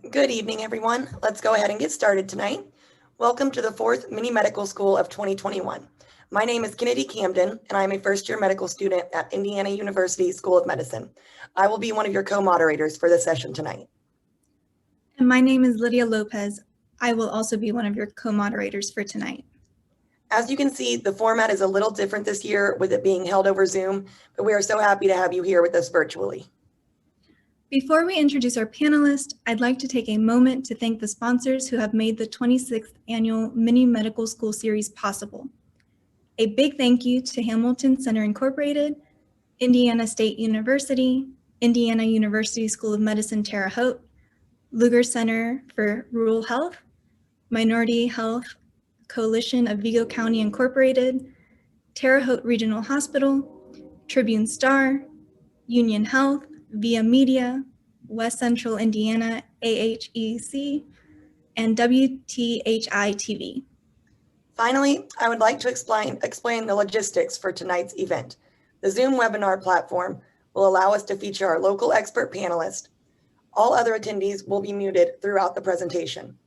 Good evening, everyone. Let's go ahead and get started tonight. Welcome to the fourth mini medical school of 2021. My name is Kennedy Camden, and I am a first-year medical student at Indiana University School of Medicine. I will be one of your co-moderators for this session tonight. And my name is Lydia Lopez. I will also be one of your co-moderators for tonight. As you can see, the format is a little different this year with it being held over Zoom, but we are so happy to have you here with us virtually. Before we introduce our panelists, I'd like to take a moment to thank the sponsors who have made the 26th Annual Mini Medical School Series possible. A big thank you to Hamilton Center Incorporated, Indiana State University, Indiana University School of Medicine Terre Haute, Lugar Center for Rural Health, Minority Health Coalition of Vigo County Incorporated, Terre Haute Regional Hospital, Tribune Star, Union Health, Via Media, West Central Indiana AHEC, and WTHI TV. Finally, I would like to explain the logistics for tonight's event. The Zoom webinar platform will allow us to feature our local expert panelist. All other attendees will be muted throughout the presentation.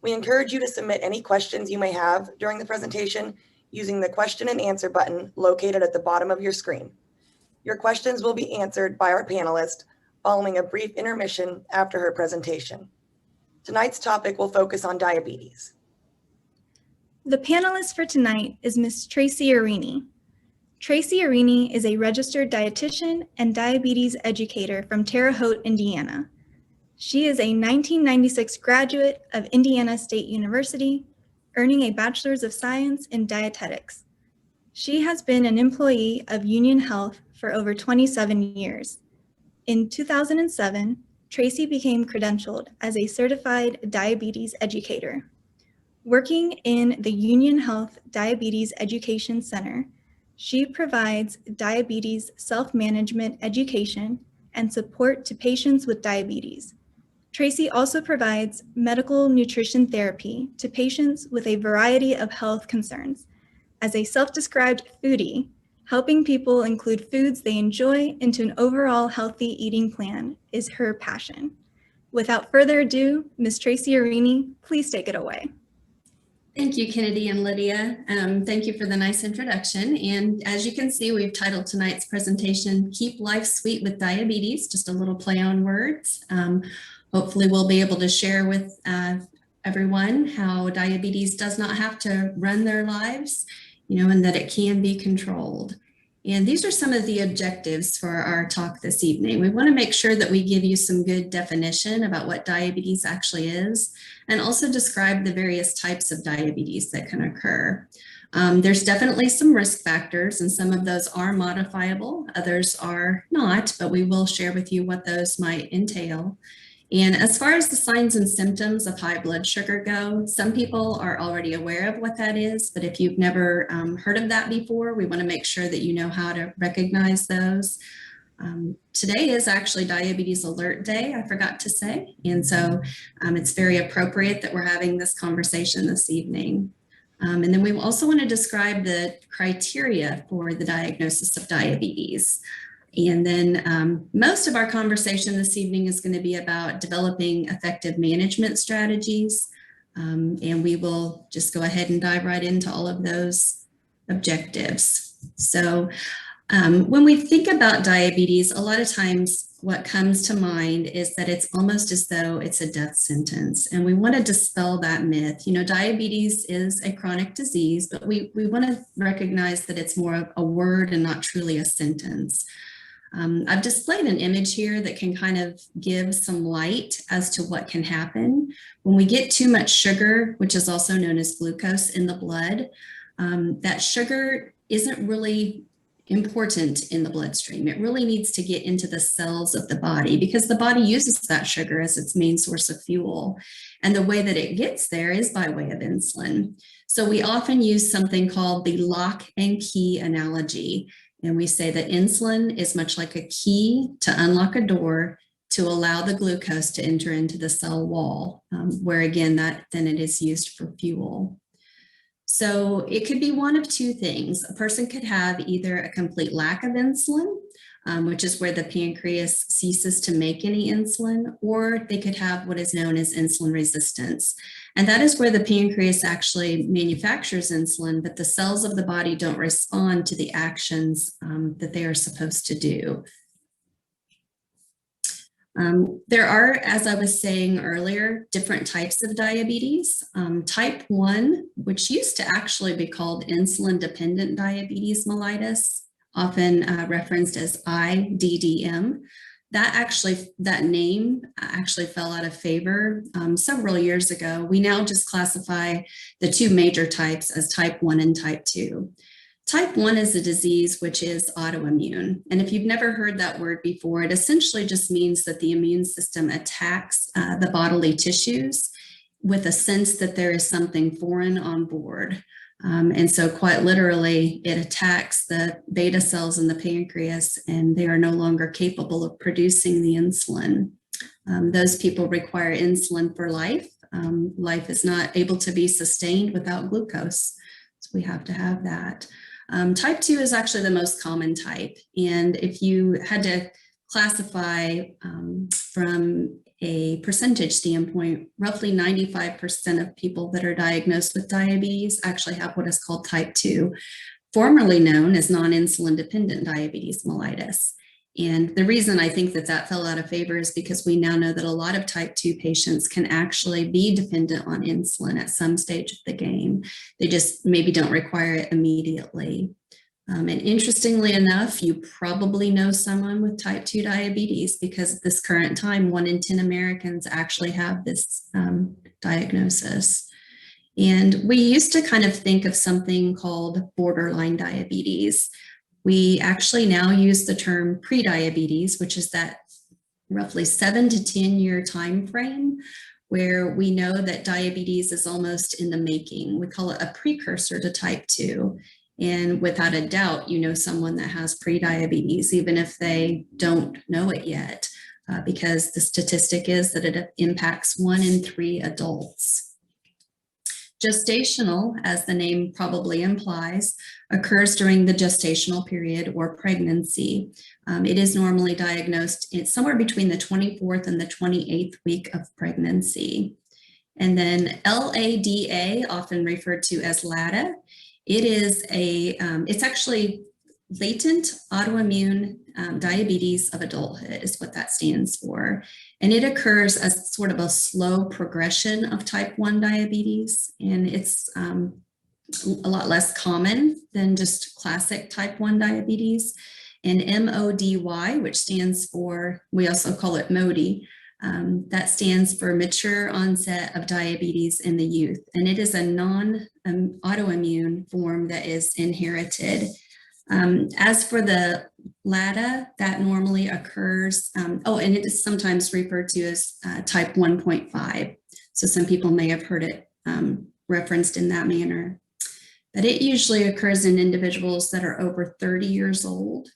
We encourage you to submit any questions you may have during the presentation using the question and answer button located at the bottom of your screen. Your questions will be answered by our panelist following a brief intermission after her presentation. Tonight's topic will focus on diabetes. The panelist for tonight is Ms. Tracy Arini. Tracy Arini is a registered dietitian and diabetes educator from Terre Haute, Indiana. She is a 1996 graduate of Indiana State University, earning a Bachelor's of Science in Dietetics. She has been an employee of Union Health for over 27 years. In 2007, Tracy became credentialed as a certified diabetes educator. Working in the Union Health Diabetes Education Center, she provides diabetes self-management education and support to patients with diabetes. Tracy also provides medical nutrition therapy to patients with a variety of health concerns. As a self-described foodie, helping people include foods they enjoy into an overall healthy eating plan is her passion. Without further ado, Ms. Tracy Arini, please take it away. Thank you, Kennedy and Lydia. Thank you for the nice introduction. And as you can see, we've titled tonight's presentation, Keep Life Sweet with Diabetes, just a little play on words. Hopefully we'll be able to share with everyone how diabetes does not have to run their lives, and that it can be controlled. And these are some of the objectives for our talk this evening. We want to make sure that we give you some good definition about what diabetes actually is, and also describe the various types of diabetes that can occur. There's definitely some risk factors, and some of those are modifiable, others are not, but we will share with you what those might entail. And as far as the signs and symptoms of high blood sugar go, some people are already aware of what that is, but if you've never heard of that before, we want to make sure that you know how to recognize those. Today is actually Diabetes Alert Day, I forgot to say, and so it's very appropriate that we're having this conversation this evening. And then we also want to describe the criteria for the diagnosis of diabetes. And then most of our conversation this evening is going to be about developing effective management strategies. And we will just go ahead and dive right into all of those objectives. So when we think about diabetes, a lot of times what comes to mind is that it's almost as though it's a death sentence. And we want to dispel that myth. Diabetes is a chronic disease, but we want to recognize that it's more of a word and not truly a sentence. I've displayed an image here that can kind of give some light as to what can happen when we get too much sugar, which is also known as glucose in the blood. That sugar isn't really important in the bloodstream. It really needs to get into the cells of the body because the body uses that sugar as its main source of fuel. And the way that it gets there is by way of insulin. So we often use something called the lock and key analogy. And we say that insulin is much like a key to unlock a door to allow the glucose to enter into the cell wall, where again, then it is used for fuel. So it could be one of two things. A person could have either a complete lack of insulin, which is where the pancreas ceases to make any insulin, or they could have what is known as insulin resistance. And that is where the pancreas actually manufactures insulin, but the cells of the body don't respond to the actions that they are supposed to do. There are, as I was saying earlier, different types of diabetes. Type 1, which used to actually be called insulin-dependent diabetes mellitus, often referenced as IDDM. That name actually fell out of favor several years ago. We now just classify the two major types as type 1 and type 2. Type 1 is a disease which is autoimmune. And if you've never heard that word before, it essentially just means that the immune system attacks the bodily tissues with a sense that there is something foreign on board. And so quite literally, it attacks the beta cells in the pancreas, and they are no longer capable of producing the insulin. Those people require insulin for life. Life is not able to be sustained without glucose, so we have to have that. Type 2 is actually the most common type. And if you had to classify from a percentage standpoint, roughly 95% of people that are diagnosed with diabetes actually have what is called type 2, formerly known as non-insulin dependent diabetes mellitus. And the reason I think that fell out of favor is because we now know that a lot of type 2 patients can actually be dependent on insulin at some stage of the game. They just maybe don't require it immediately. And interestingly enough, you probably know someone with type 2 diabetes, because at this current time, 1 in 10 Americans actually have this diagnosis. And we used to kind of think of something called borderline diabetes. We actually now use the term prediabetes, which is that roughly 7 to 10 year time frame where we know that diabetes is almost in the making. We call it a precursor to type 2. And without a doubt, you know someone that has prediabetes, even if they don't know it yet, because the statistic is that it impacts 1 in 3 adults. Gestational, as the name probably implies, occurs during the gestational period or pregnancy. It is normally diagnosed somewhere between the 24th and the 28th week of pregnancy. And then LADA, often referred to as LADA, it's actually latent autoimmune diabetes of adulthood is what that stands for. And it occurs as sort of a slow progression of type 1 diabetes. And it's a lot less common than just classic type 1 diabetes. And MODY, which stands for, we also call it MODY, that stands for mature onset of diabetes in the youth. And it is a non-autoimmune form that is inherited. As for the LADA, that normally occurs, and it is sometimes referred to as type 1.5. So some people may have heard it referenced in that manner. But it usually occurs in individuals that are over 30 years old.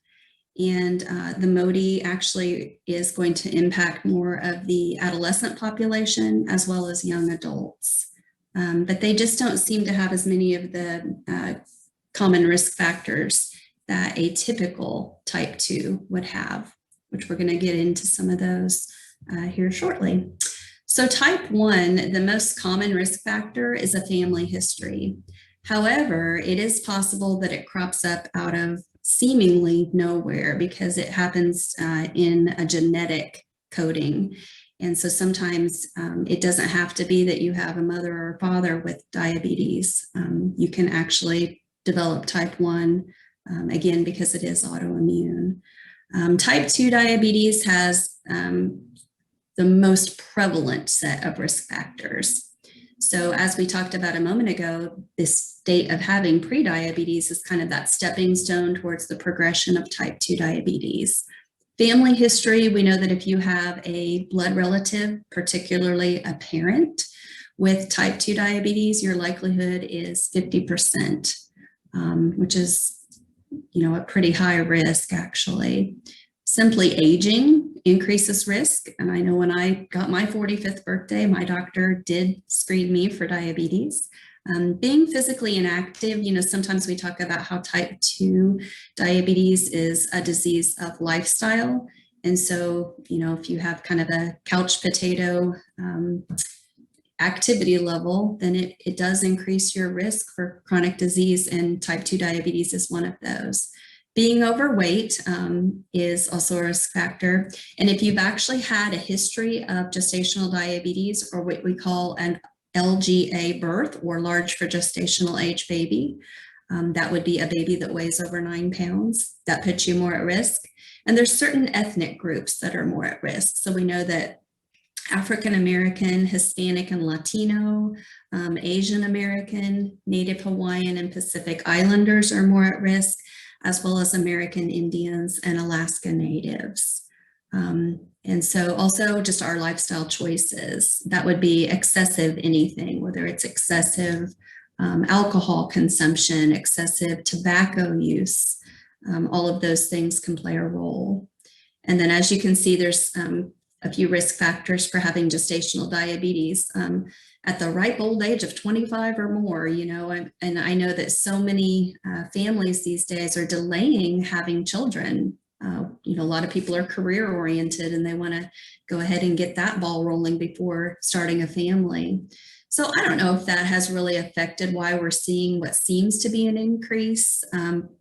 And the MODY actually is going to impact more of the adolescent population as well as young adults. But they just don't seem to have as many of the common risk factors that a typical type 2 would have, which we're going to get into some of those here shortly. So type 1, the most common risk factor is a family history. However, it is possible that it crops up out of seemingly nowhere because it happens in a genetic coding. And so sometimes it doesn't have to be that you have a mother or a father with diabetes. You can actually develop type 1, again, because it is autoimmune. Type 2 diabetes has the most prevalent set of risk factors. So as we talked about a moment ago, this state of having prediabetes is kind of that stepping stone towards the progression of type 2 diabetes. Family history, we know that if you have a blood relative, particularly a parent with type 2 diabetes, your likelihood is 50%, which is, a pretty high risk actually. Simply aging increases risk. And I know when I got my 45th birthday, my doctor did screen me for diabetes. Being physically inactive, sometimes we talk about how type 2 diabetes is a disease of lifestyle. And so, if you have kind of a couch potato activity level, then it does increase your risk for chronic disease, and type 2 diabetes is one of those. Being overweight is also a risk factor. And if you've actually had a history of gestational diabetes, or what we call an LGA birth, or large for gestational age baby, that would be a baby that weighs over 9 pounds, that puts you more at risk. And there's certain ethnic groups that are more at risk. So we know that African American, Hispanic and Latino, Asian American, Native Hawaiian and Pacific Islanders are more at risk, as well as American Indians and Alaska Natives. And so also just our lifestyle choices, that would be excessive anything, whether it's excessive alcohol consumption, excessive tobacco use, all of those things can play a role. And then as you can see, there's a few risk factors for having gestational diabetes at the ripe old age of 25 or more, and I know that so many families these days are delaying having children. A lot of people are career oriented and they want to go ahead and get that ball rolling before starting a family. So I don't know if that has really affected why we're seeing what seems to be an increase,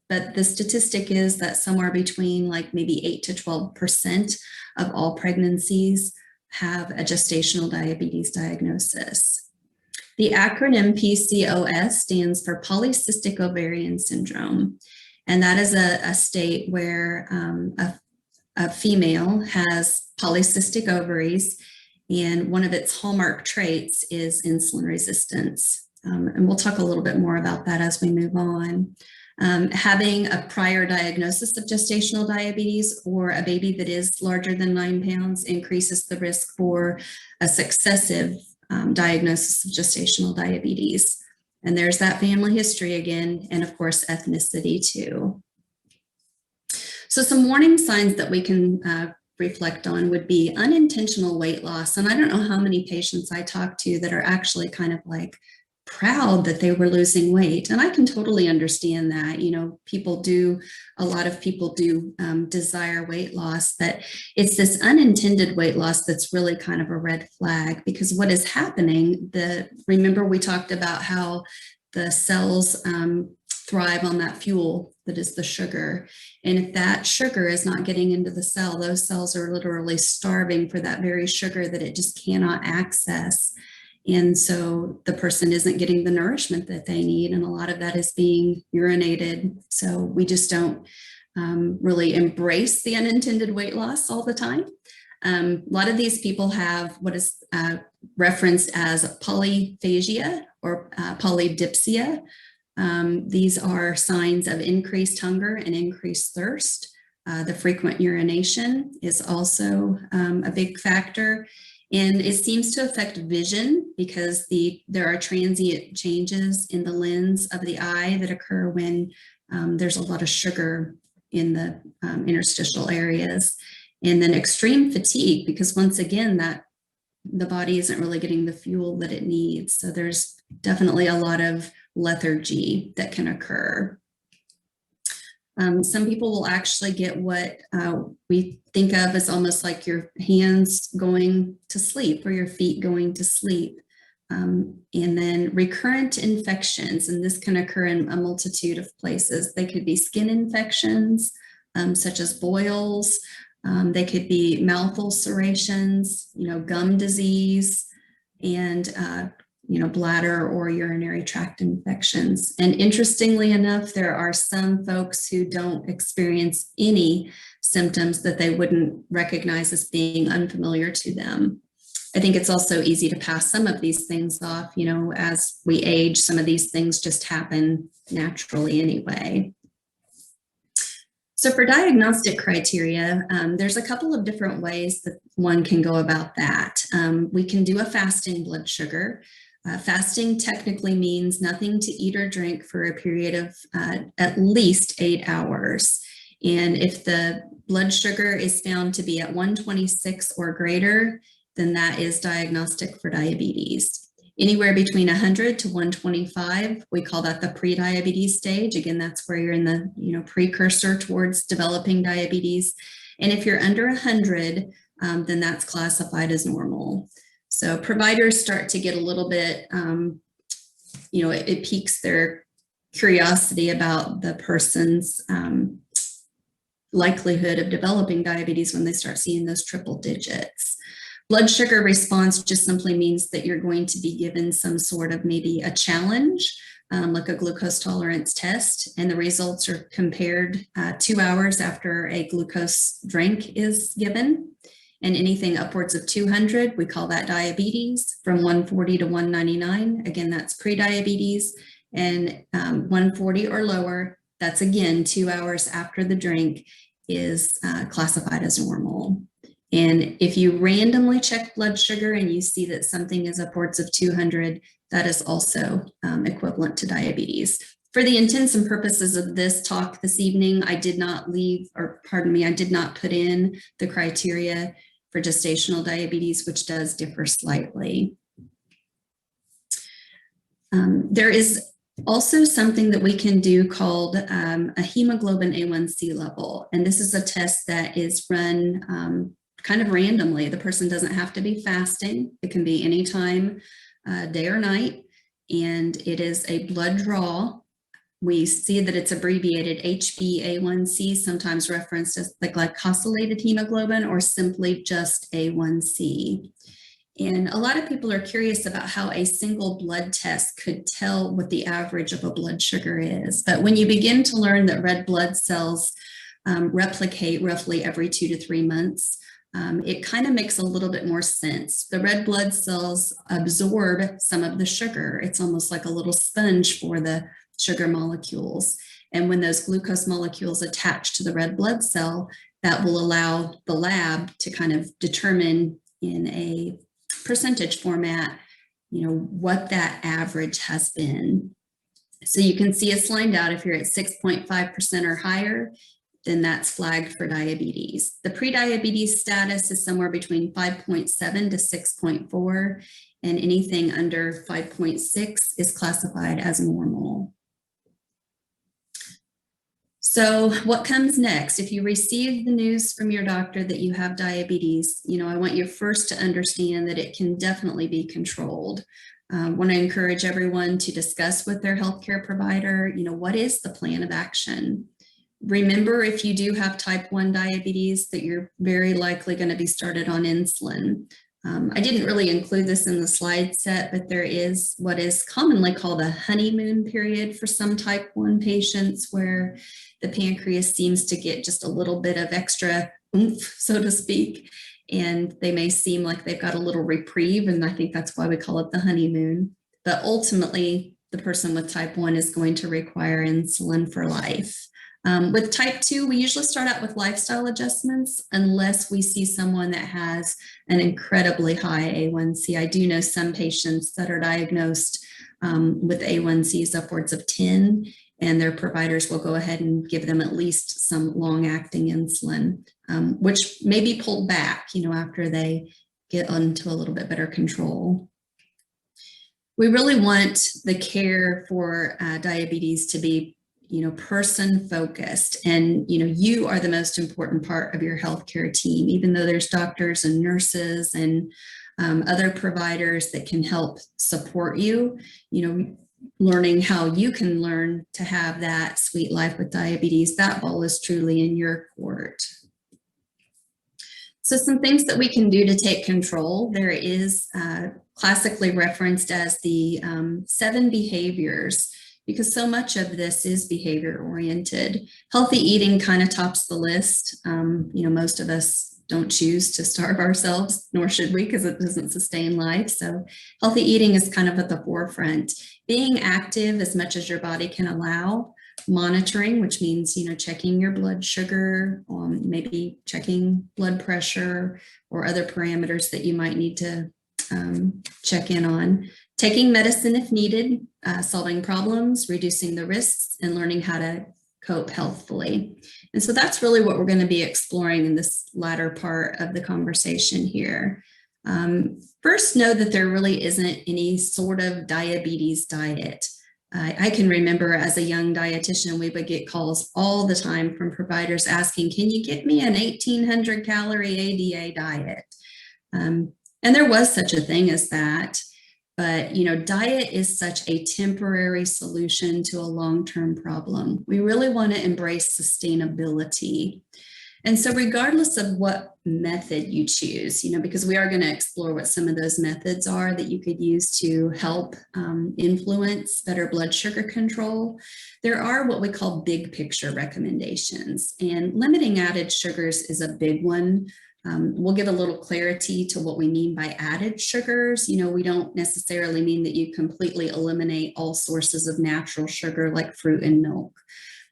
but the statistic is that somewhere between like maybe 8 to 12% of all pregnancies have a gestational diabetes diagnosis. The acronym PCOS stands for polycystic ovarian syndrome, and that is a state where a female has polycystic ovaries, and one of its hallmark traits is insulin resistance. And we'll talk a little bit more about that as we move on. Having a prior diagnosis of gestational diabetes or a baby that is larger than 9 pounds increases the risk for a successive diagnosis of gestational diabetes. And there's that family history again, and of course, ethnicity too. So some warning signs that we can reflect on would be unintentional weight loss. And I don't know how many patients I talk to that are actually kind of like proud that they were losing weight. And I can totally understand that. A lot of people do desire weight loss, but it's this unintended weight loss that's really kind of a red flag, because what is happening, remember we talked about how the cells thrive on that fuel that is the sugar. And if that sugar is not getting into the cell, those cells are literally starving for that very sugar that it just cannot access. And so the person isn't getting the nourishment that they need. And a lot of that is being urinated. So we just don't really embrace the unintended weight loss all the time. A lot of these people have what is referenced as polyphagia or polydipsia. These are signs of increased hunger and increased thirst. The frequent urination is also a big factor. And it seems to affect vision because there are transient changes in the lens of the eye that occur when there's a lot of sugar in the interstitial areas. And then extreme fatigue, because once again, the body isn't really getting the fuel that it needs. So there's definitely a lot of lethargy that can occur. Some people will actually get what we think of as almost like your hands going to sleep or your feet going to sleep. And then recurrent infections, and this can occur in a multitude of places. They could be skin infections, such as boils. They could be mouth ulcerations, gum disease, and bladder or urinary tract infections. And interestingly enough, there are some folks who don't experience any symptoms that they wouldn't recognize as being unfamiliar to them. I think it's also easy to pass some of these things off. As we age, some of these things just happen naturally anyway. So for diagnostic criteria, there's a couple of different ways that one can go about that. We can do a fasting blood sugar. Fasting technically means nothing to eat or drink for a period of at least 8 hours. And if the blood sugar is found to be at 126 or greater, then that is diagnostic for diabetes. Anywhere between 100 to 125, we call that the prediabetes stage. Again, that's where you're in the precursor towards developing diabetes. And if you're under 100, then that's classified as normal. So providers start to get a little bit, it piques their curiosity about the person's likelihood of developing diabetes when they start seeing those triple digits. Blood sugar response just simply means that you're going to be given some sort of maybe a challenge, like a glucose tolerance test, and the results are compared 2 hours after a glucose drink is given. And anything upwards of 200, we call that diabetes. From 140 to 199, again, that's prediabetes. And 140 or lower, that's again 2 hours after the drink, is classified as normal. And if you randomly check blood sugar and you see that something is upwards of 200, that is also equivalent to diabetes. For the intents and purposes of this talk this evening, I did not put in the criteria for gestational diabetes, which does differ slightly. There is also something that we can do called a hemoglobin A1C level. And this is a test that is run kind of randomly. The person doesn't have to be fasting. It can be any time, day or night. And it is a blood draw. We see that it's abbreviated HbA1c, sometimes referenced as the glycosylated hemoglobin, or simply just A1C. And a lot of people are curious about how a single blood test could tell what the average of a blood sugar is. But when you begin to learn that red blood cells replicate roughly every 2 to 3 months, it kind of makes a little bit more sense. The red blood cells absorb some of the sugar. It's almost like a little sponge for the sugar molecules. And when those glucose molecules attach to the red blood cell, that will allow the lab to kind of determine in a percentage format, what that average has been. So you can see it's lined out. If you're at 6.5% or higher, then that's flagged for diabetes. The prediabetes status is somewhere between 5.7 to 6.4, and anything under 5.6 is classified as normal. So what comes next? If you receive the news from your doctor that you have diabetes, I want you first to understand that it can definitely be controlled. I want to encourage everyone to discuss with their healthcare provider, what is the plan of action? Remember, if you do have type 1 diabetes, that you're very likely going to be started on insulin. I didn't really include this in the slide set, but there is what is commonly called a honeymoon period for some type 1 patients, where the pancreas seems to get just a little bit of extra oomph, so to speak, and they may seem like they've got a little reprieve, and I think that's why we call it the honeymoon. But ultimately, the person with type 1 is going to require insulin for life. With type 2, we usually start out with lifestyle adjustments unless we see someone that has an incredibly high A1C. I do know some patients that are diagnosed with A1Cs upwards of 10, and their providers will go ahead and give them at least some long-acting insulin, which may be pulled back, after they get onto a little bit better control. We really want the care for diabetes to be person focused, and you are the most important part of your healthcare team, even though there's doctors and nurses and other providers that can help support you. Learning how you can learn to have that sweet life with diabetes, that ball is truly in your court. So some things that we can do to take control, there is classically referenced as the 7 behaviors, because so much of this is behavior oriented. Healthy eating kind of tops the list. Most of us don't choose to starve ourselves, nor should we, because it doesn't sustain life. So healthy eating is kind of at the forefront. Being active as much as your body can allow. Monitoring, which means, checking your blood sugar, maybe checking blood pressure or other parameters that you might need to check in on. Taking medicine if needed, solving problems, reducing the risks, and learning how to cope healthfully. And so that's really what we're going to be exploring in this latter part of the conversation here. First, know that there really isn't any sort of diabetes diet. I can remember as a young dietitian, we would get calls all the time from providers asking, can you get me an 1,800 calorie ADA diet? And there was such a thing as that. But, diet is such a temporary solution to a long-term problem. We really want to embrace sustainability. And so regardless of what method you choose, because we are going to explore what some of those methods are that you could use to help influence better blood sugar control, there are what we call big picture recommendations. And limiting added sugars is a big one. We'll give a little clarity to what we mean by added sugars. We don't necessarily mean that you completely eliminate all sources of natural sugar like fruit and milk.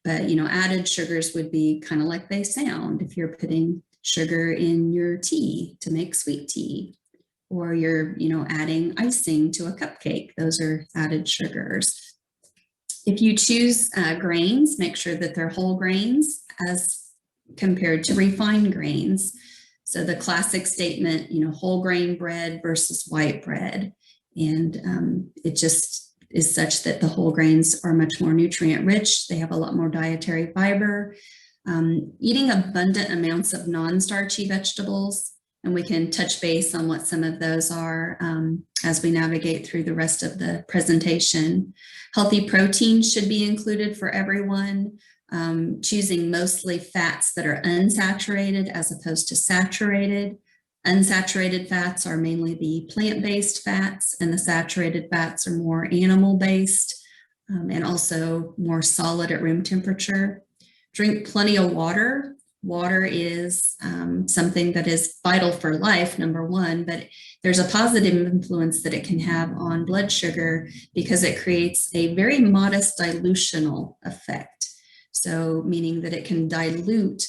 But, added sugars would be kind of like they sound. If you're putting sugar in your tea to make sweet tea, or you're, adding icing to a cupcake, those are added sugars. If you choose grains, make sure that they're whole grains as compared to refined grains. So the classic statement, whole grain bread versus white bread. And it just is such that the whole grains are much more nutrient rich. They have a lot more dietary fiber. Eating abundant amounts of non-starchy vegetables, and we can touch base on what some of those are as we navigate through the rest of the presentation. Healthy proteins should be included for everyone. Choosing mostly fats that are unsaturated as opposed to saturated. Unsaturated fats are mainly the plant-based fats, and the saturated fats are more animal-based and also more solid at room temperature. Drink plenty of water. Water is something that is vital for life, number one, but there's a positive influence that it can have on blood sugar because it creates a very modest dilutional effect. So meaning that it can dilute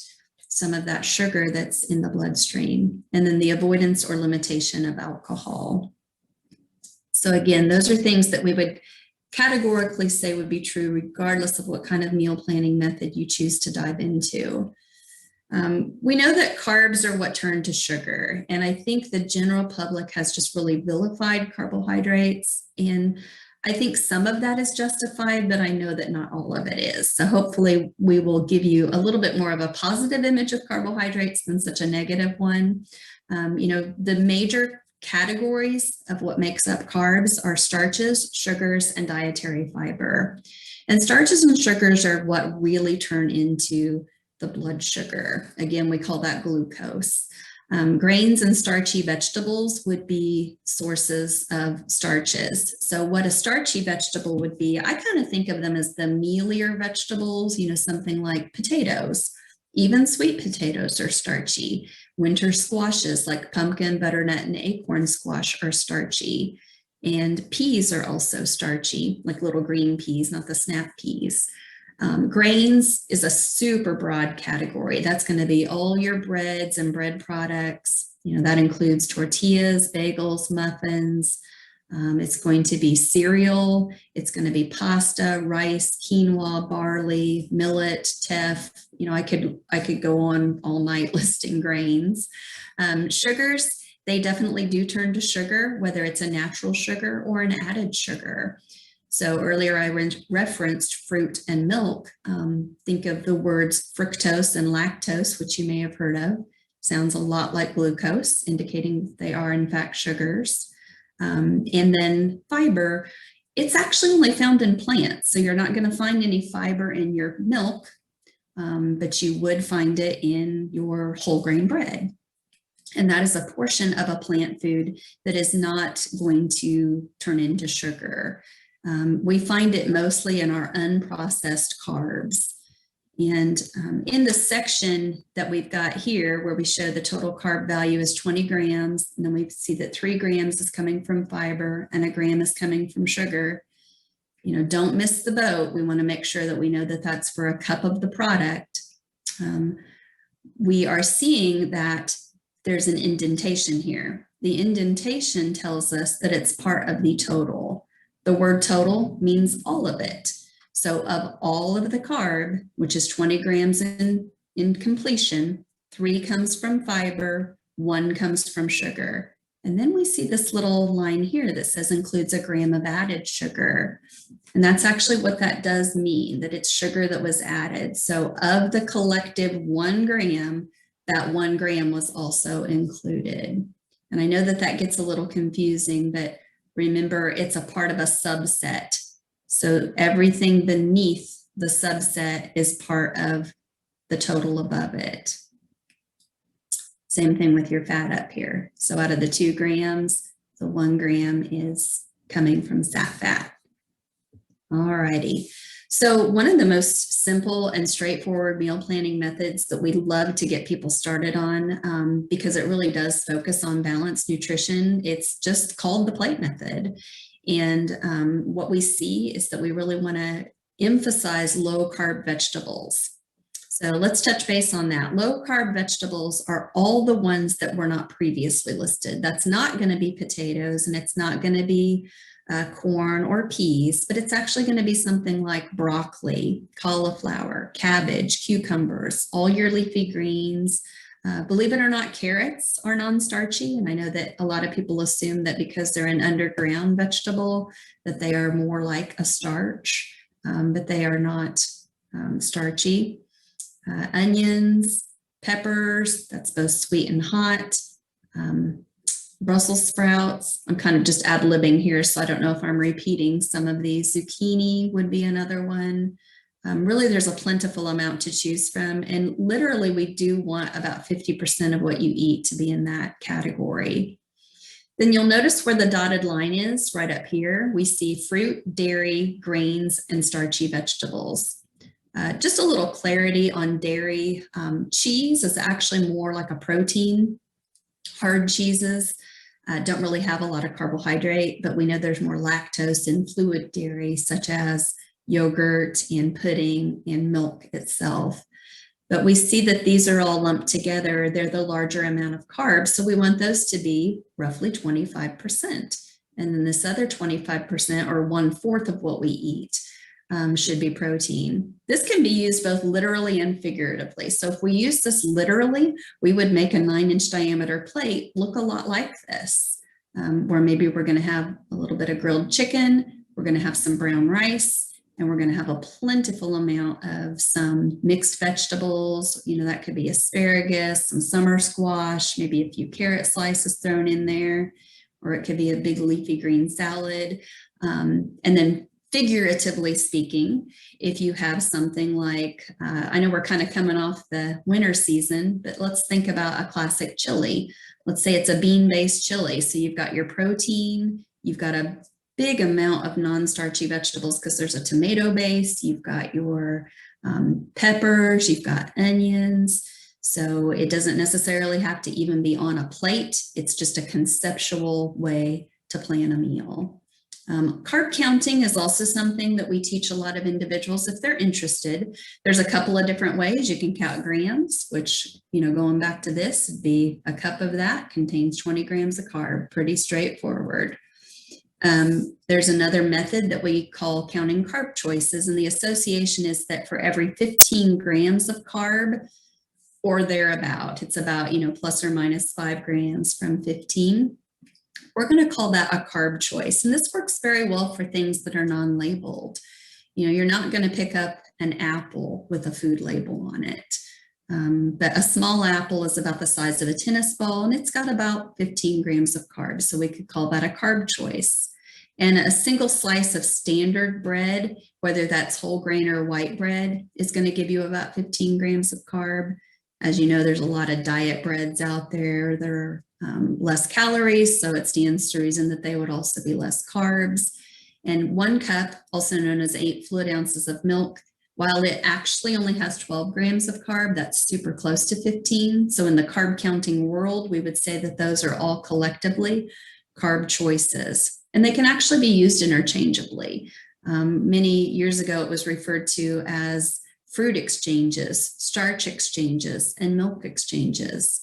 some of that sugar that's in the bloodstream, and then the avoidance or limitation of alcohol. So again, those are things that we would categorically say would be true regardless of what kind of meal planning method you choose to dive into. We know that carbs are what turn to sugar, and I think the general public has just really vilified carbohydrates, and I think some of that is justified, but I know that not all of it is. So hopefully we will give you a little bit more of a positive image of carbohydrates than such a negative one. The major categories of what makes up carbs are starches, sugars, and dietary fiber. And starches and sugars are what really turn into the blood sugar. Again, we call that glucose. Grains and starchy vegetables would be sources of starches. So what a starchy vegetable would be, I kind of think of them as the mealier vegetables, something like potatoes. Even sweet potatoes are starchy. Winter squashes like pumpkin, butternut, and acorn squash are starchy. And peas are also starchy, like little green peas, not the snap peas. Grains is a super broad category. That's going to be all your breads and bread products. That includes tortillas, bagels, muffins. It's going to be cereal. It's going to be pasta, rice, quinoa, barley, millet, teff. I could go on all night listing grains. Sugars, they definitely do turn to sugar, whether it's a natural sugar or an added sugar. So earlier I referenced fruit and milk. Think of the words fructose and lactose, which you may have heard of. Sounds a lot like glucose, indicating they are in fact sugars. And then fiber, it's actually only found in plants. So you're not going to find any fiber in your milk, but you would find it in your whole grain bread. And that is a portion of a plant food that is not going to turn into sugar. We find it mostly in our unprocessed carbs. And in the section that we've got here, where we show the total carb value is 20 grams, and then we see that 3 grams is coming from fiber and 1 gram is coming from sugar. Don't miss the boat. We want to make sure that we know that that's for a cup of the product. We are seeing that there's an indentation here. The indentation tells us that it's part of the total. The word total means all of it. So of all of the carb, which is 20 grams in completion, 3 comes from fiber, 1 comes from sugar. And then we see this little line here that says includes a gram of added sugar. And that's actually what that does mean, that it's sugar that was added. So of the collective 1 gram, that 1 gram was also included. And I know that that gets a little confusing, but remember, it's a part of a subset. So everything beneath the subset is part of the total above it. Same thing with your fat up here. So out of the 2 grams, the 1 gram is coming from sat fat. All righty. So one of the most simple and straightforward meal planning methods that we love to get people started on, because it really does focus on balanced nutrition, it's just called the plate method. And what we see is that we really want to emphasize low carb vegetables. So let's touch base on that. Low carb vegetables are all the ones that were not previously listed. That's not going to be potatoes, and it's not going to be corn or peas, but it's actually going to be something like broccoli, cauliflower, cabbage, cucumbers, all your leafy greens. Believe it or not, carrots are non-starchy. And I know that a lot of people assume that because they're an underground vegetable, that they are more like a starch, but they are not starchy. Onions, peppers, that's both sweet and hot. Brussels sprouts, I'm kind of just ad-libbing here, so I don't know if I'm repeating some of these. Zucchini would be another one. Really, there's a plentiful amount to choose from. And literally, we do want about 50% of what you eat to be in that category. Then you'll notice where the dotted line is right up here. We see fruit, dairy, grains, and starchy vegetables. Just a little clarity on dairy. Cheese is actually more like a protein. Hard cheeses don't really have a lot of carbohydrate, but we know there's more lactose in fluid dairy, such as yogurt and pudding and milk itself. But we see that these are all lumped together. They're the larger amount of carbs. So we want those to be roughly 25%. And then this other 25%, or 1/4 of what we eat, should be protein. This can be used both literally and figuratively. So if we use this literally, we would make a 9-inch diameter plate look a lot like this, where maybe we're going to have a little bit of grilled chicken, we're going to have some brown rice, and we're going to have a plentiful amount of some mixed vegetables. You know, that could be asparagus, some summer squash, maybe a few carrot slices thrown in there, or it could be a big leafy green salad. And then figuratively speaking, if you have something like, I know we're kind of coming off the winter season, but let's think about a classic chili. Let's say it's a bean-based chili. So you've got your protein, you've got a big amount of non-starchy vegetables because there's a tomato base, you've got your peppers, you've got onions. So it doesn't necessarily have to even be on a plate. It's just a conceptual way to plan a meal. Carb counting is also something that we teach a lot of individuals if they're interested. There's a couple of different ways you can count grams, which, you know, going back to this, would be a cup of that contains 20 grams of carb, pretty straightforward. There's another method that we call counting carb choices, and the association is that for every 15 grams of carb or thereabout, it's about, you know, plus or minus 5 grams from 15. We're going to call that a carb choice. And this works very well for things that are non-labeled. You know, you're not going to pick up an apple with a food label on it. But a small apple is about the size of a tennis ball, and it's got about 15 grams of carbs. So we could call that a carb choice. And a single slice of standard bread, whether that's whole grain or white bread, is going to give you about 15 grams of carb. As you know, there's a lot of diet breads out there that are less calories, so it stands to reason that they would also be less carbs. And 1 cup, also known as 8 fluid ounces of milk, while it actually only has 12 grams of carb, that's super close to 15. So in the carb counting world, we would say that those are all collectively carb choices. And they can actually be used interchangeably. Many years ago, it was referred to as fruit exchanges, starch exchanges, and milk exchanges.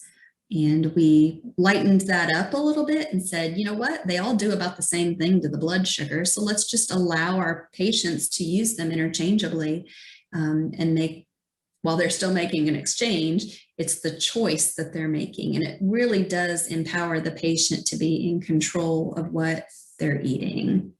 And we lightened that up a little bit and said, you know what, they all do about the same thing to the blood sugar. So let's just allow our patients to use them interchangeably and make while they're still making an exchange, it's the choice that they're making. And it really does empower the patient to be in control of what they're eating.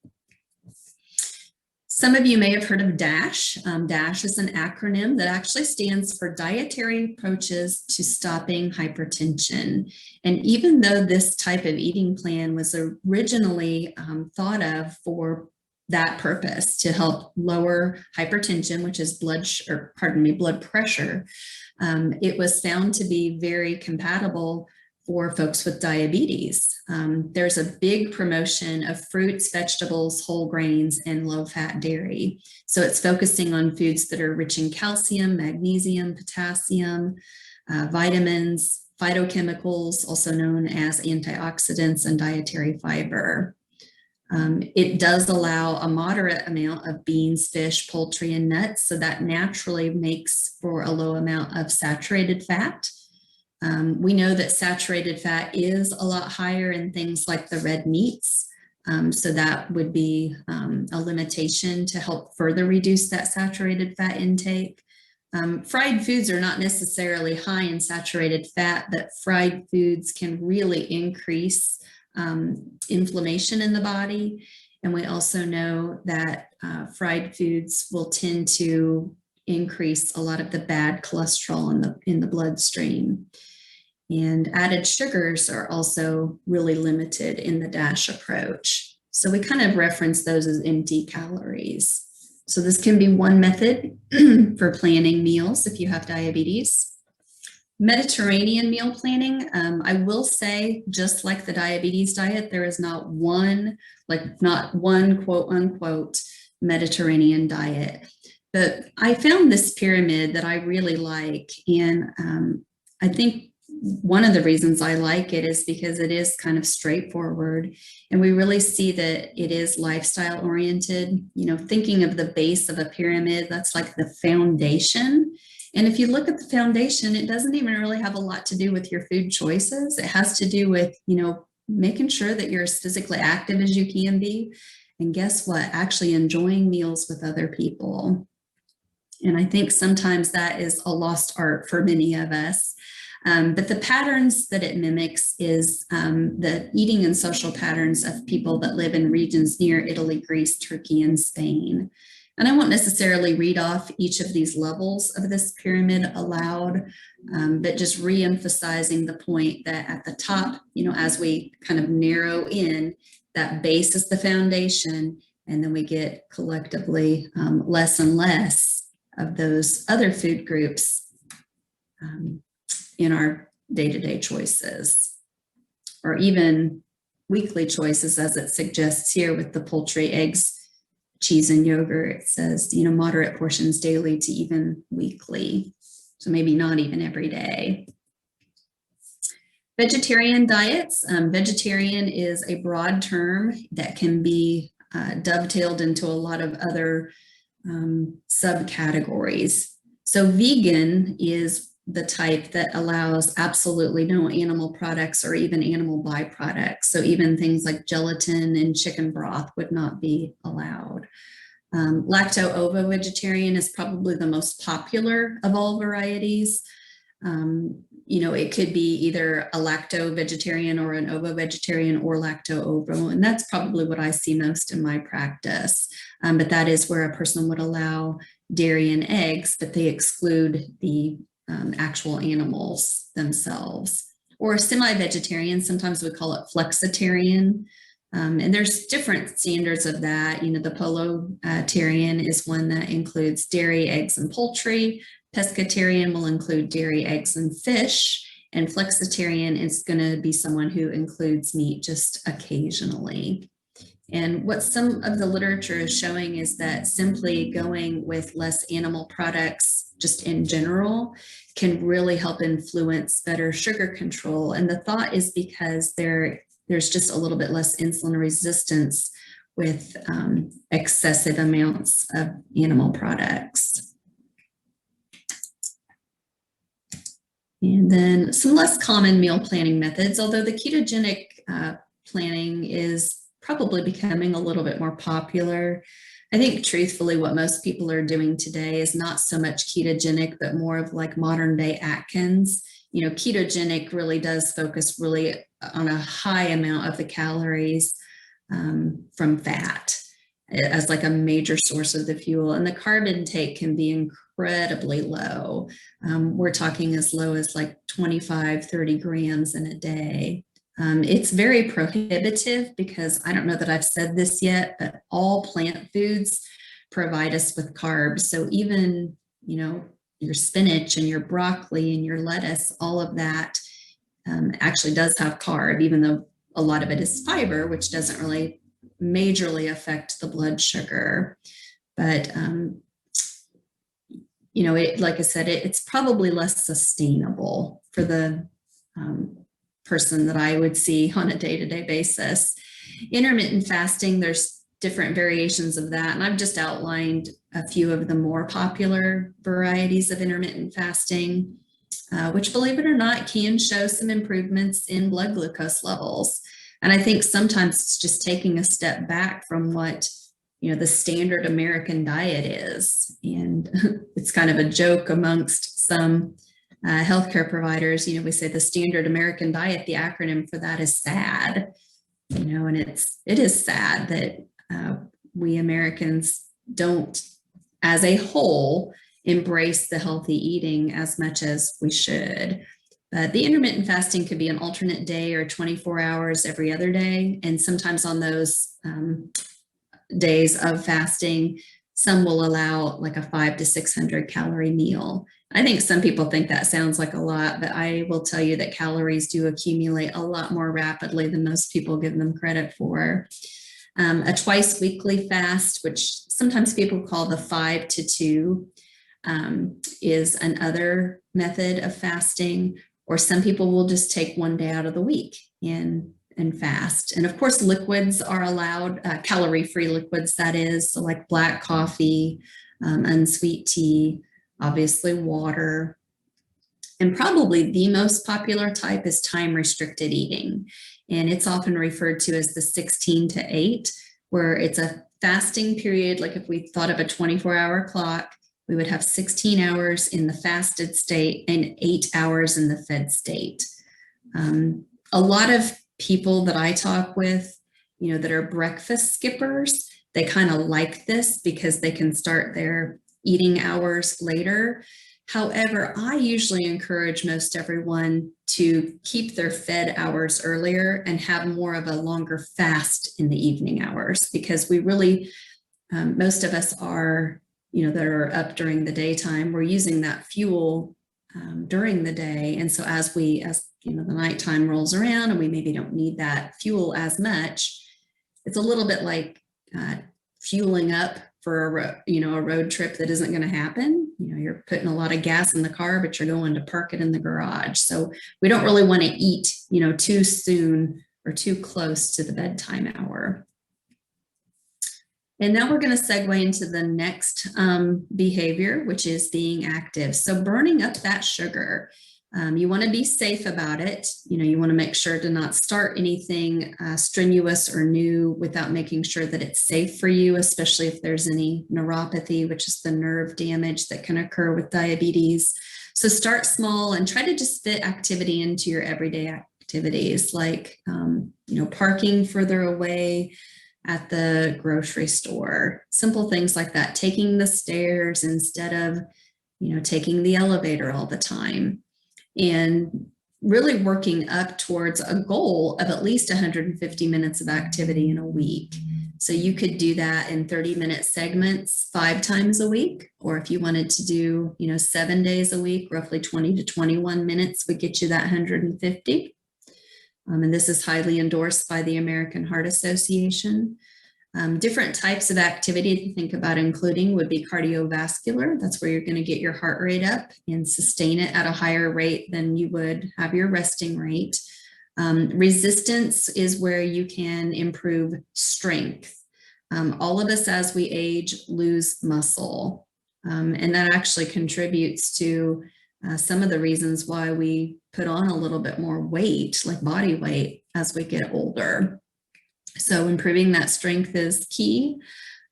Some of you may have heard of DASH. DASH is an acronym that actually stands for Dietary Approaches to Stopping Hypertension. And even though this type of eating plan was originally thought of for that purpose, to help lower hypertension, which is blood pressure, it was found to be very compatible for folks with diabetes. There's a big promotion of fruits, vegetables, whole grains, and low-fat dairy. So it's focusing on foods that are rich in calcium, magnesium, potassium, vitamins, phytochemicals, also known as antioxidants, and dietary fiber. It does allow a moderate amount of beans, fish, poultry, and nuts, so that naturally makes for a low amount of saturated fat. We know that saturated fat is a lot higher in things like the red meats, so that would be a limitation to help further reduce that saturated fat intake. Fried foods are not necessarily high in saturated fat, but fried foods can really increase inflammation in the body. And we also know that fried foods will tend to increase a lot of the bad cholesterol in the bloodstream. And added sugars are also really limited in the DASH approach. So we kind of reference those as empty calories. So this can be one method for planning meals if you have diabetes. Mediterranean meal planning, I will say, just like the diabetes diet, there is not one quote unquote Mediterranean diet. But I found this pyramid that I really like. And I think one of the reasons I like it is because it is kind of straightforward, and we really see that it is lifestyle oriented. You know, thinking of the base of a pyramid, that's like the foundation. And if you look at the foundation, it doesn't even really have a lot to do with your food choices. It has to do with, you know, making sure that you're as physically active as you can be. And guess what? Actually enjoying meals with other people. And I think sometimes that is a lost art for many of us. But the patterns that it mimics is the eating and social patterns of people that live in regions near Italy, Greece, Turkey, and Spain. And I won't necessarily read off each of these levels of this pyramid aloud, but just re-emphasizing the point that at the top, you know, as we kind of narrow in, that base is the foundation, and then we get collectively less and less of those other food groups in our day-to-day choices, or even weekly choices, as it suggests here with the poultry, eggs, cheese, and yogurt. It says, you know, moderate portions daily to even weekly. So maybe not even every day. Vegetarian diets. Vegetarian is a broad term that can be dovetailed into a lot of other subcategories. So vegan is the type that allows absolutely no animal products or even animal byproducts. So even things like gelatin and chicken broth would not be allowed. Lacto-ovo vegetarian is probably the most popular of all varieties. You know, it could be either a lacto vegetarian or an ovo vegetarian or lacto-ovo, and that's probably what I see most in my practice. But that is where a person would allow dairy and eggs, but they exclude the actual animals themselves. Or semi-vegetarian, sometimes we call it flexitarian. And there's different standards of that. You know, the polotarian is one that includes dairy, eggs, and poultry. Pescatarian will include dairy, eggs, and fish. And flexitarian is going to be someone who includes meat just occasionally. And what some of the literature is showing is that simply going with less animal products just in general can really help influence better sugar control. And the thought is because there's just a little bit less insulin resistance with excessive amounts of animal products. And then some less common meal planning methods, although the ketogenic planning is probably becoming a little bit more popular. I think truthfully, what most people are doing today is not so much ketogenic, but more of like modern day Atkins. You know, ketogenic really does focus really on a high amount of the calories from fat as like a major source of the fuel. And the carb intake can be incredibly low. We're talking as low as like 25, 30 grams in a day. It's very prohibitive because I don't know that I've said this yet, but all plant foods provide us with carbs. So even, you know, your spinach and your broccoli and your lettuce, all of that actually does have carb, even though a lot of it is fiber, which doesn't really majorly affect the blood sugar. But, you know, like I said, it's probably less sustainable for the person that I would see on a day-to-day basis. Intermittent fasting, there's different variations of that. And I've just outlined a few of the more popular varieties of intermittent fasting, which, believe it or not, can show some improvements in blood glucose levels. And I think sometimes it's just taking a step back from what, you know, the standard American diet is. And it's kind of a joke amongst some healthcare providers. You know, we say the standard American diet, the acronym for that is SAD, you know, and it is sad that we Americans don't, as a whole, embrace the healthy eating as much as we should. But the intermittent fasting could be an alternate day or 24 hours every other day. And sometimes on those days of fasting, some will allow like a 500 to 600 calorie meal. I think some people think that sounds like a lot, but I will tell you that calories do accumulate a lot more rapidly than most people give them credit for. A twice weekly fast, which sometimes people call the 5 to 2, is another method of fasting. Or some people will just take one day out of the week and fast. And of course, liquids are allowed, calorie-free liquids, that is, so like black coffee, unsweet tea, obviously water. And probably the most popular type is time-restricted eating. And it's often referred to as the 16 to 8, where it's a fasting period. Like if we thought of a 24-hour clock, we would have 16 hours in the fasted state and 8 hours in the fed state. A lot of people that I talk with, you know, that are breakfast skippers, they kind of like this because they can start their eating hours later. However, I usually encourage most everyone to keep their fed hours earlier and have more of a longer fast in the evening hours, because we really, most of us are, you know, that are up during the daytime, we're using that fuel during the day. And so as you know, the nighttime rolls around and we maybe don't need that fuel as much, it's a little bit like fueling up for a road trip that isn't going to happen. You know, you're putting a lot of gas in the car, but you're going to park it in the garage. So we don't really want to eat, you know, too soon or too close to the bedtime hour. And now we're going to segue into the next behavior, which is being active. So burning up that sugar. You want to be safe about it. You know, you want to make sure to not start anything strenuous or new without making sure that it's safe for you, especially if there's any neuropathy, which is the nerve damage that can occur with diabetes. So start small and try to just fit activity into your everyday activities, like, you know, parking further away at the grocery store, simple things like that, taking the stairs instead of, you know, taking the elevator all the time, and really working up towards a goal of at least 150 minutes of activity in a week. So you could do that in 30-minute segments 5 times a week, or if you wanted to do, you know, 7 days a week, roughly 20 to 21 minutes would get you that 150. And this is highly endorsed by the American Heart Association. Different types of activity to think about including would be cardiovascular. That's where you're going to get your heart rate up and sustain it at a higher rate than you would have your resting rate. Resistance is where you can improve strength. All of us as we age lose muscle, and that actually contributes to some of the reasons why we put on a little bit more weight, like body weight, as we get older. So improving that strength is key.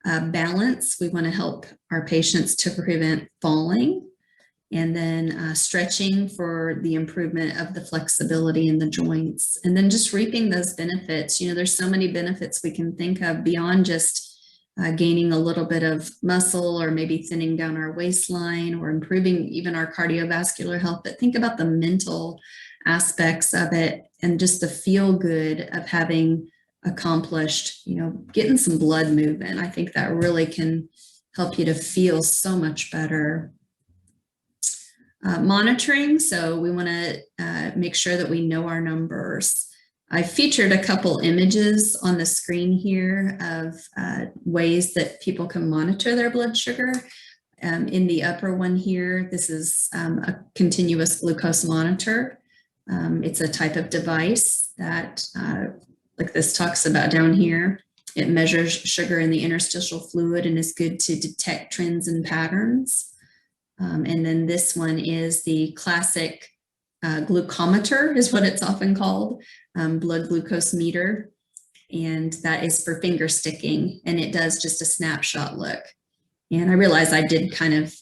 Balance, we want to help our patients to prevent falling. And then stretching for the improvement of the flexibility in the joints. And then just reaping those benefits. You know, there's so many benefits we can think of beyond just gaining a little bit of muscle or maybe thinning down our waistline or improving even our cardiovascular health. But think about the mental aspects of it and just the feel good of having accomplished, you know, getting some blood moving. I think that really can help you to feel so much better. Monitoring, so we want to make sure that we know our numbers. I featured a couple images on the screen here of ways that people can monitor their blood sugar. In the upper one here, this is a continuous glucose monitor. It's a type of device that, like this talks about down here, it measures sugar in the interstitial fluid and is good to detect trends and patterns. And then this one is the classic glucometer is what it's often called, blood glucose meter. And that is for finger sticking, and it does just a snapshot look. And I realize I did kind of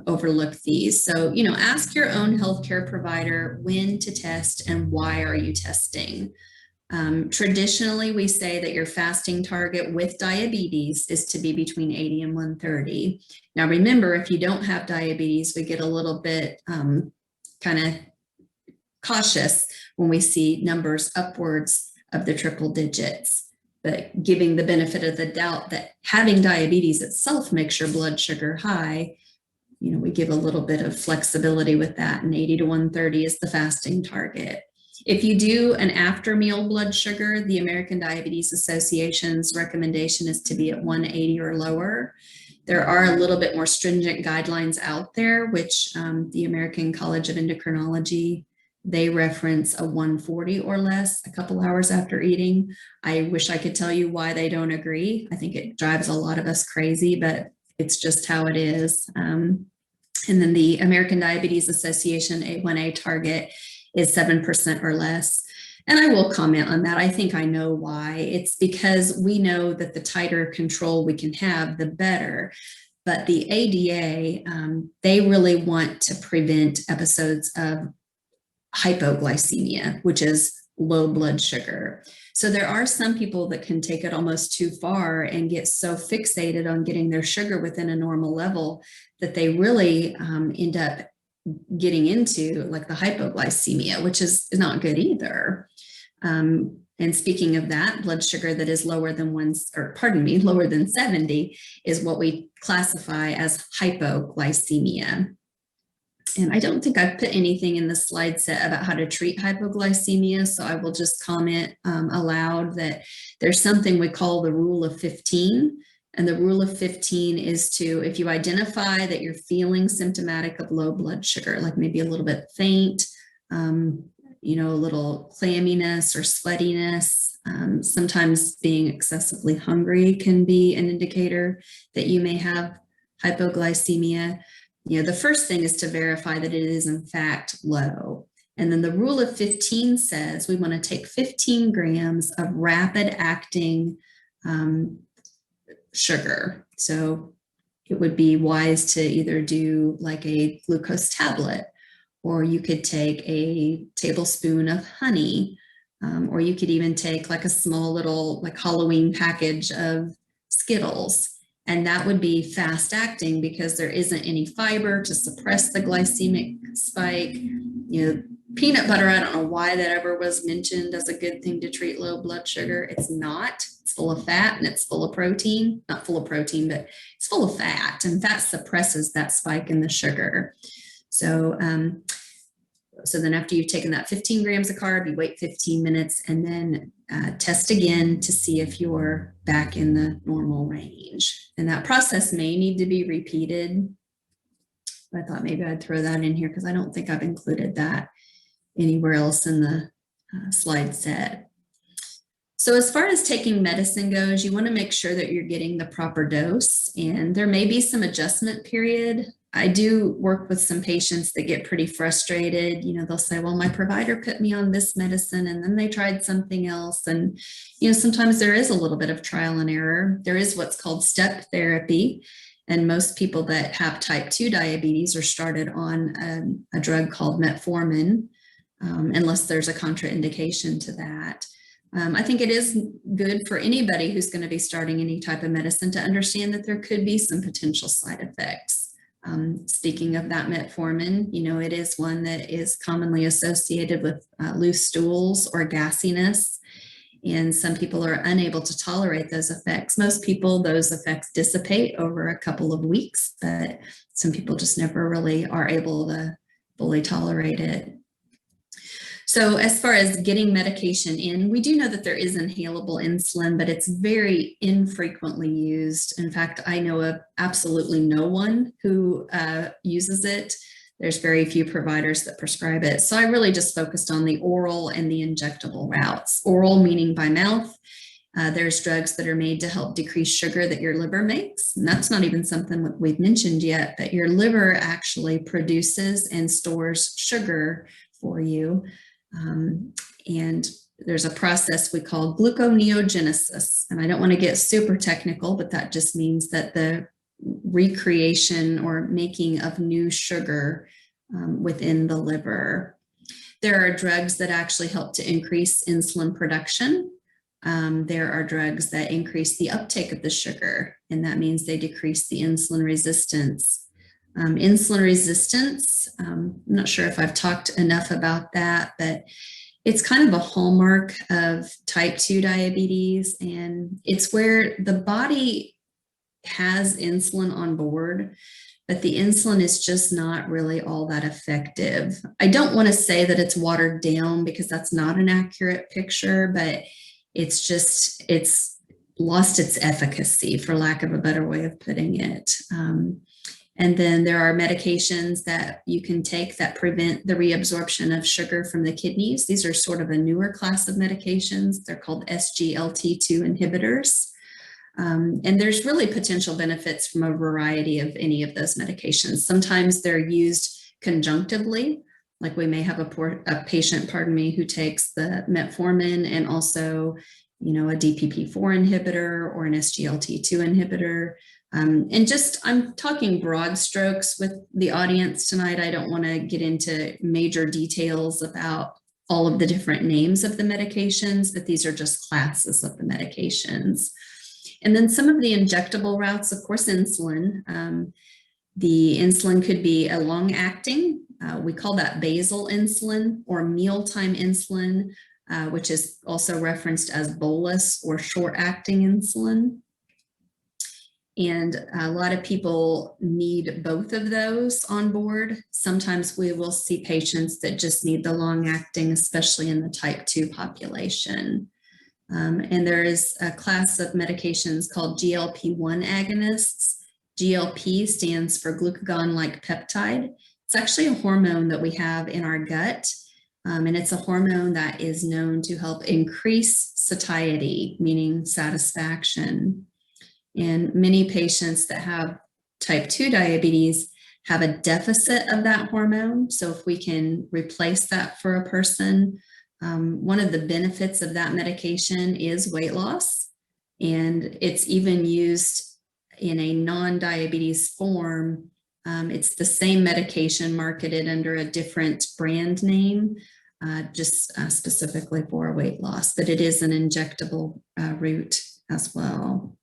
overlook these. So, you know, ask your own healthcare provider when to test and why are you testing. Traditionally, we say that your fasting target with diabetes is to be between 80 and 130. Now, remember, if you don't have diabetes, we get a little bit kind of cautious when we see numbers upwards of the triple digits, but giving the benefit of the doubt that having diabetes itself makes your blood sugar high, you know, we give a little bit of flexibility with that, and 80 to 130 is the fasting target. If you do an after meal blood sugar, the American Diabetes Association's recommendation is to be at 180 or lower. There are a little bit more stringent guidelines out there, which the American College of Endocrinology, they reference a 140 or less a couple hours after eating. I wish I could tell you why they don't agree. I think it drives a lot of us crazy, but it's just how it is. And then the American Diabetes Association A1A target is 7% or less. And I will comment on that. I think I know why. It's because we know that the tighter control we can have, the better. But the ADA, they really want to prevent episodes of hypoglycemia, which is low blood sugar. So there are some people that can take it almost too far and get so fixated on getting their sugar within a normal level that they really end up getting into like the hypoglycemia, which is not good either. And speaking of that, blood sugar that is lower than lower than 70 is what we classify as hypoglycemia. And I don't think I've put anything in the slide set about how to treat hypoglycemia, so I will just comment aloud that there's something we call the rule of 15. And the rule of 15 is to, if you identify that you're feeling symptomatic of low blood sugar, like maybe a little bit faint, you know, a little clamminess or sweatiness, sometimes being excessively hungry can be an indicator that you may have hypoglycemia. You know, the first thing is to verify that it is in fact low. And then the rule of 15 says we want to take 15 grams of rapid acting sugar. So it would be wise to either do like a glucose tablet, or you could take a tablespoon of honey, or you could even take like a small little like Halloween package of Skittles. And that would be fast acting because there isn't any fiber to suppress the glycemic spike. You know, peanut butter, I don't know why that ever was mentioned as a good thing to treat low blood sugar. It's not. It's full of fat and it's full of protein. Not full of protein, but it's full of fat, and fat suppresses that spike in the sugar. So, so then after you've taken that 15 grams of carb, you wait 15 minutes and then test again to see if you're back in the normal range. And that process may need to be repeated. I thought maybe I'd throw that in here because I don't think I've included that anywhere else in the slide set. So as far as taking medicine goes, you want to make sure that you're getting the proper dose, and there may be some adjustment period I do work with some patients that get pretty frustrated. They'll say, well, my provider put me on this medicine and then they tried something else. And, sometimes there is a little bit of trial and error. There is what's called step therapy. And most people that have type 2 diabetes are started on a drug called metformin, unless there's a contraindication to that. I think it is good for anybody who's going to be starting any type of medicine to understand that there could be some potential side effects. Speaking of that metformin, it is one that is commonly associated with loose stools or gassiness. And some people are unable to tolerate those effects. Most people, those effects dissipate over a couple of weeks, but some people just never really are able to fully tolerate it. So as far as getting medication in, we do know that there is inhalable insulin, but it's very infrequently used. In fact, I know of absolutely no one who uses it. There's very few providers that prescribe it. So I really just focused on the oral and the injectable routes. Oral meaning by mouth. There's drugs that are made to help decrease sugar that your liver makes. And that's not even something that we've mentioned yet, but your liver actually produces and stores sugar for you. And there's a process we call gluconeogenesis. And I don't want to get super technical, but that just means that the recreation or making of new sugar within the liver. There are drugs that actually help to increase insulin production. There are drugs that increase the uptake of the sugar, and that means they decrease the insulin resistance. Insulin resistance, I'm not sure if I've talked enough about that, but it's kind of a hallmark of type 2 diabetes, and it's where the body has insulin on board, but the insulin is just not really all that effective. I don't want to say that it's watered down because that's not an accurate picture, but it's lost its efficacy, for lack of a better way of putting it. And then there are medications that you can take that prevent the reabsorption of sugar from the kidneys. These are sort of a newer class of medications. They're called SGLT2 inhibitors. And there's really potential benefits from a variety of any of those medications. Sometimes they're used conjunctively, like we may have a patient, who takes the metformin and also, a DPP4 inhibitor or an SGLT2 inhibitor. And I'm talking broad strokes with the audience tonight. I don't want to get into major details about all of the different names of the medications, but these are just classes of the medications. And then some of the injectable routes, of course, insulin. The insulin could be a long-acting. We call that basal insulin or mealtime insulin, which is also referenced as bolus or short-acting insulin. And a lot of people need both of those on board. Sometimes we will see patients that just need the long-acting, especially in the type 2 population. And there is a class of medications called GLP-1 agonists. GLP stands for glucagon-like peptide. It's actually a hormone that we have in our gut. And it's a hormone that is known to help increase satiety, meaning satisfaction. And many patients that have type 2 diabetes have a deficit of that hormone. So if we can replace that for a person, one of the benefits of that medication is weight loss. And it's even used in a non-diabetes form. It's the same medication marketed under a different brand name, just specifically for weight loss, but it is an injectable route as well.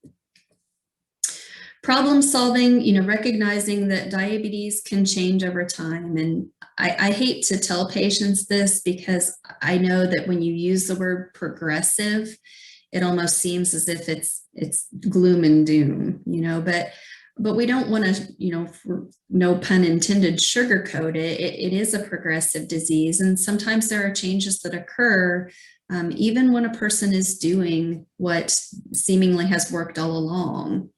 Problem solving, recognizing that diabetes can change over time. And I hate to tell patients this because I know that when you use the word progressive, it almost seems as if it's gloom and doom, but we don't want to, for no pun intended, sugarcoat it. It is a progressive disease. And sometimes there are changes that occur even when a person is doing what seemingly has worked all along.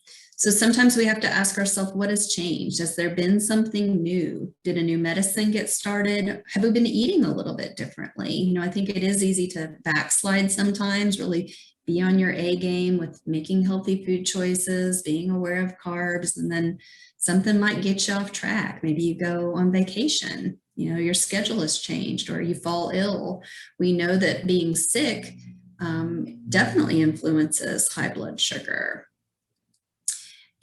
So sometimes we have to ask ourselves, what has changed? Has there been something new? Did a new medicine get started? Have we been eating a little bit differently? You know, I think it is easy to backslide sometimes, really be on your A game with making healthy food choices, being aware of carbs, and then something might get you off track. Maybe you go on vacation, you know, your schedule has changed, or you fall ill. We know that being sick definitely influences high blood sugar.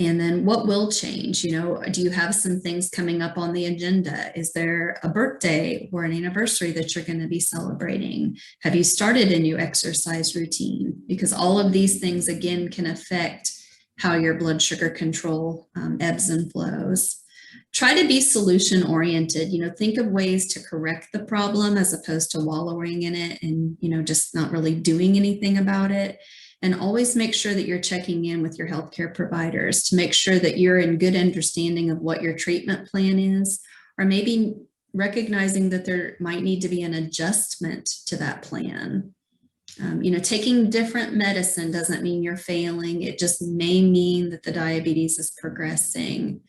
And then what will change? You know, do you have some things coming up on the agenda? Is there a birthday or an anniversary that you're going to be celebrating? Have you started a new exercise routine? Because all of these things, again, can affect how your blood sugar control ebbs and flows. Try to be solution oriented, you know, think of ways to correct the problem as opposed to wallowing in it and, you know, just not really doing anything about it. And always make sure that you're checking in with your healthcare providers to make sure that you're in good understanding of what your treatment plan is, or maybe recognizing that there might need to be an adjustment to that plan. You know, taking different medicine doesn't mean you're failing. It just may mean that the diabetes is progressing.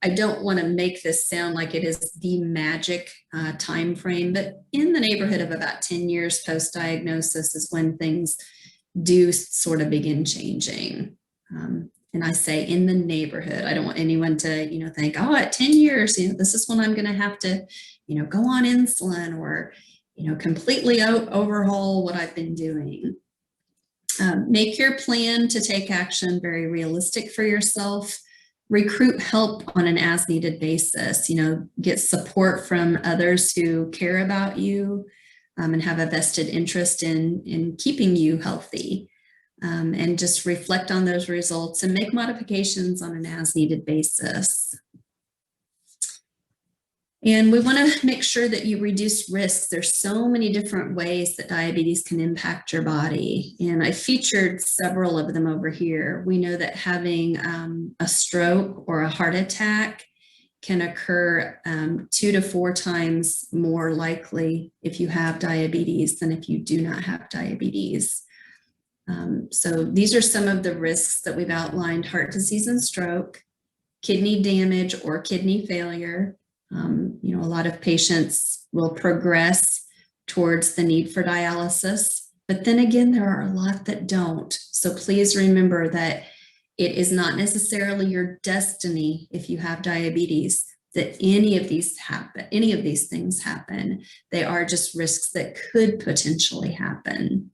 I don't want to make this sound like it is the magic time frame, but in the neighborhood of about 10 years post-diagnosis is when things do sort of begin changing. And I say in the neighborhood. I don't want anyone to, you know, think, oh, at 10 years, you know, this is when I'm going to have to, you know, go on insulin or, you know, completely overhaul what I've been doing. Make your plan to take action very realistic for yourself. Recruit help on an as needed basis, you know, get support from others who care about you and have a vested interest in keeping you healthy, and just reflect on those results and make modifications on an as needed basis. And we want to make sure that you reduce risks. There's so many different ways that diabetes can impact your body. And I featured several of them over here. We know that having a stroke or a heart attack can occur 2 to 4 times more likely if you have diabetes than if you do not have diabetes. So these are some of the risks that we've outlined: heart disease and stroke, kidney damage or kidney failure. You know, a lot of patients will progress towards the need for dialysis, but then again, there are a lot that don't. So please remember that it is not necessarily your destiny if you have diabetes that any of these things happen. They are just risks that could potentially happen.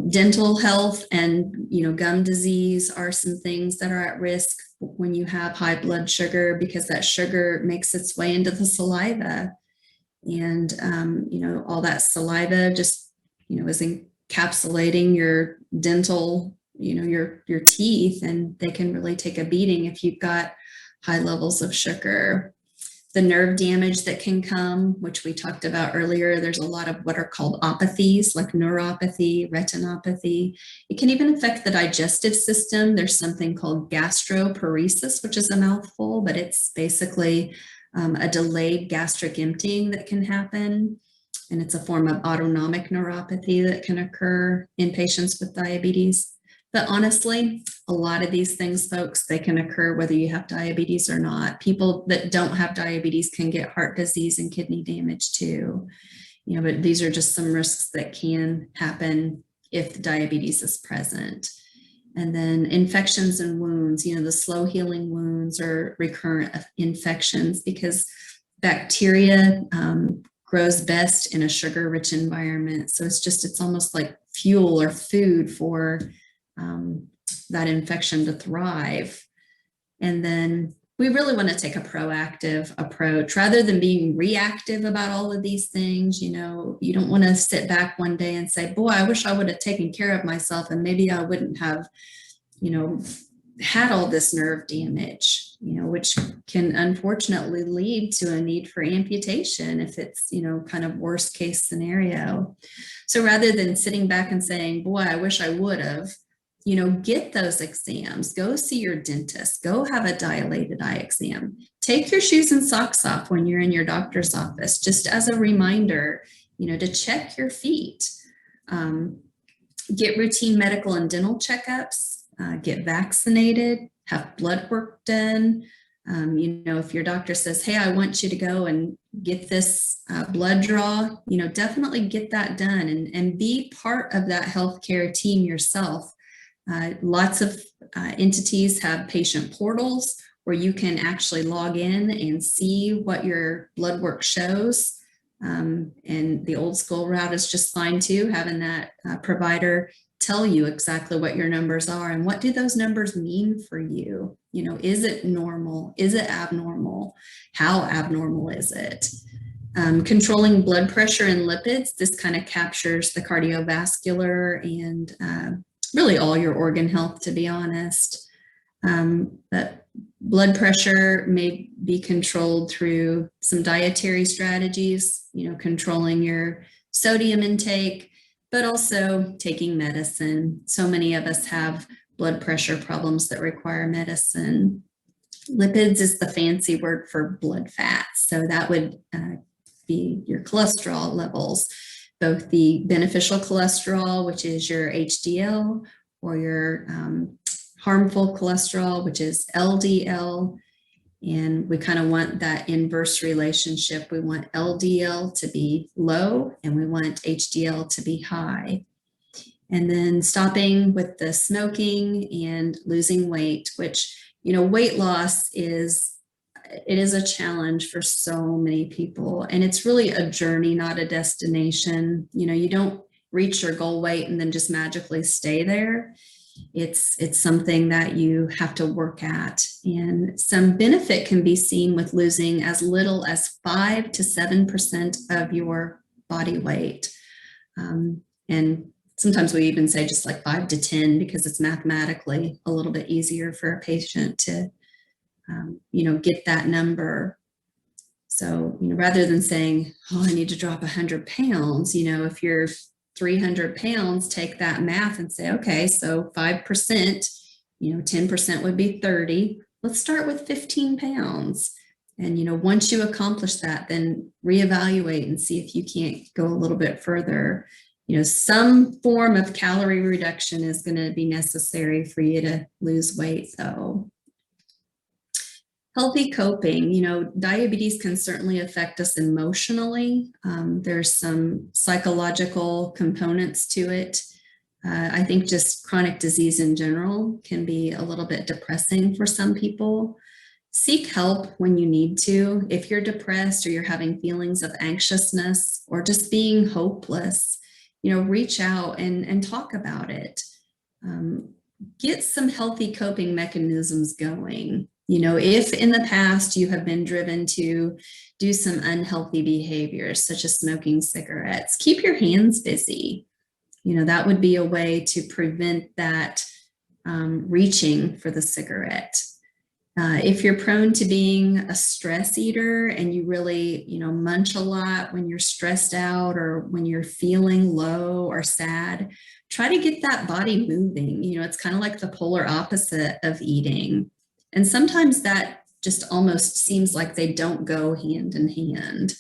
Dental health and, you know, gum disease are some things that are at risk when you have high blood sugar, because that sugar makes its way into the saliva. And, you know, all that saliva just, you know, is encapsulating your dental, you know, your teeth, and they can really take a beating if you've got high levels of sugar. The nerve damage that can come, which we talked about earlier, there's a lot of what are called opathies, like neuropathy, retinopathy. It can even affect the digestive system. There's something called gastroparesis, which is a mouthful, but it's basically a delayed gastric emptying that can happen. And it's a form of autonomic neuropathy that can occur in patients with diabetes. But honestly, a lot of these things, folks, they can occur whether you have diabetes or not. People that don't have diabetes can get heart disease and kidney damage too. You know, but these are just some risks that can happen if the diabetes is present. And then infections and wounds, you know, the slow healing wounds or recurrent infections, because bacteria grows best in a sugar-rich environment. So it's almost like fuel or food for that infection to thrive. And then we really want to take a proactive approach rather than being reactive about all of these things. You know, you don't want to sit back one day and say, boy, I wish I would have taken care of myself and maybe I wouldn't have, you know, had all this nerve damage, you know, which can unfortunately lead to a need for amputation if it's, you know, kind of worst case scenario. So rather than sitting back and saying, boy, I wish I would have, you know, get those exams, go see your dentist, go have a dilated eye exam, take your shoes and socks off when you're in your doctor's office, just as a reminder, you know, to check your feet. Get routine medical and dental checkups. get vaccinated, have blood work done. If your doctor says, hey, I want you to go and get this blood draw, definitely get that done and be part of that healthcare team yourself. Lots of entities have patient portals where you can actually log in and see what your blood work shows. And the old school route is just fine too, having that provider tell you exactly what your numbers are and what do those numbers mean for you. Is it normal? Is it abnormal? How abnormal is it? Controlling blood pressure and lipids, this kind of captures the cardiovascular and really all your organ health, to be honest. But blood pressure may be controlled through some dietary strategies, controlling your sodium intake, but also taking medicine. So many of us have blood pressure problems that require medicine. Lipids is the fancy word for blood fats. So that would be your cholesterol levels, both the beneficial cholesterol, which is your HDL, or your harmful cholesterol, which is LDL. And we kind of want that inverse relationship. We want LDL to be low and we want HDL to be high. And then stopping with the smoking and losing weight, which, weight loss is a challenge for so many people. And it's really a journey, not a destination. You don't reach your goal weight and then just magically stay there. It's something that you have to work at, and some benefit can be seen with losing as little as 5 to 7% of your body weight. And sometimes we even say just like 5 to 10 because it's mathematically a little bit easier for a patient to, get that number. So, rather than saying, oh, I need to drop 100 pounds, if you're 300 pounds, take that math and say, okay, so 5%, 10% would be 30. Let's start with 15 pounds. And, once you accomplish that, then reevaluate and see if you can't go a little bit further. Some form of calorie reduction is going to be necessary for you to lose weight, though. Healthy coping, diabetes can certainly affect us emotionally. There's some psychological components to it. I think just chronic disease in general can be a little bit depressing for some people. Seek help when you need to. If you're depressed or you're having feelings of anxiousness or just being hopeless, reach out and talk about it. Get some healthy coping mechanisms going. If in the past you have been driven to do some unhealthy behaviors, such as smoking cigarettes, keep your hands busy. That would be a way to prevent that reaching for the cigarette. If you're prone to being a stress eater and you really, munch a lot when you're stressed out or when you're feeling low or sad, try to get that body moving. It's kind of like the polar opposite of eating. And sometimes that just almost seems like they don't go hand in hand.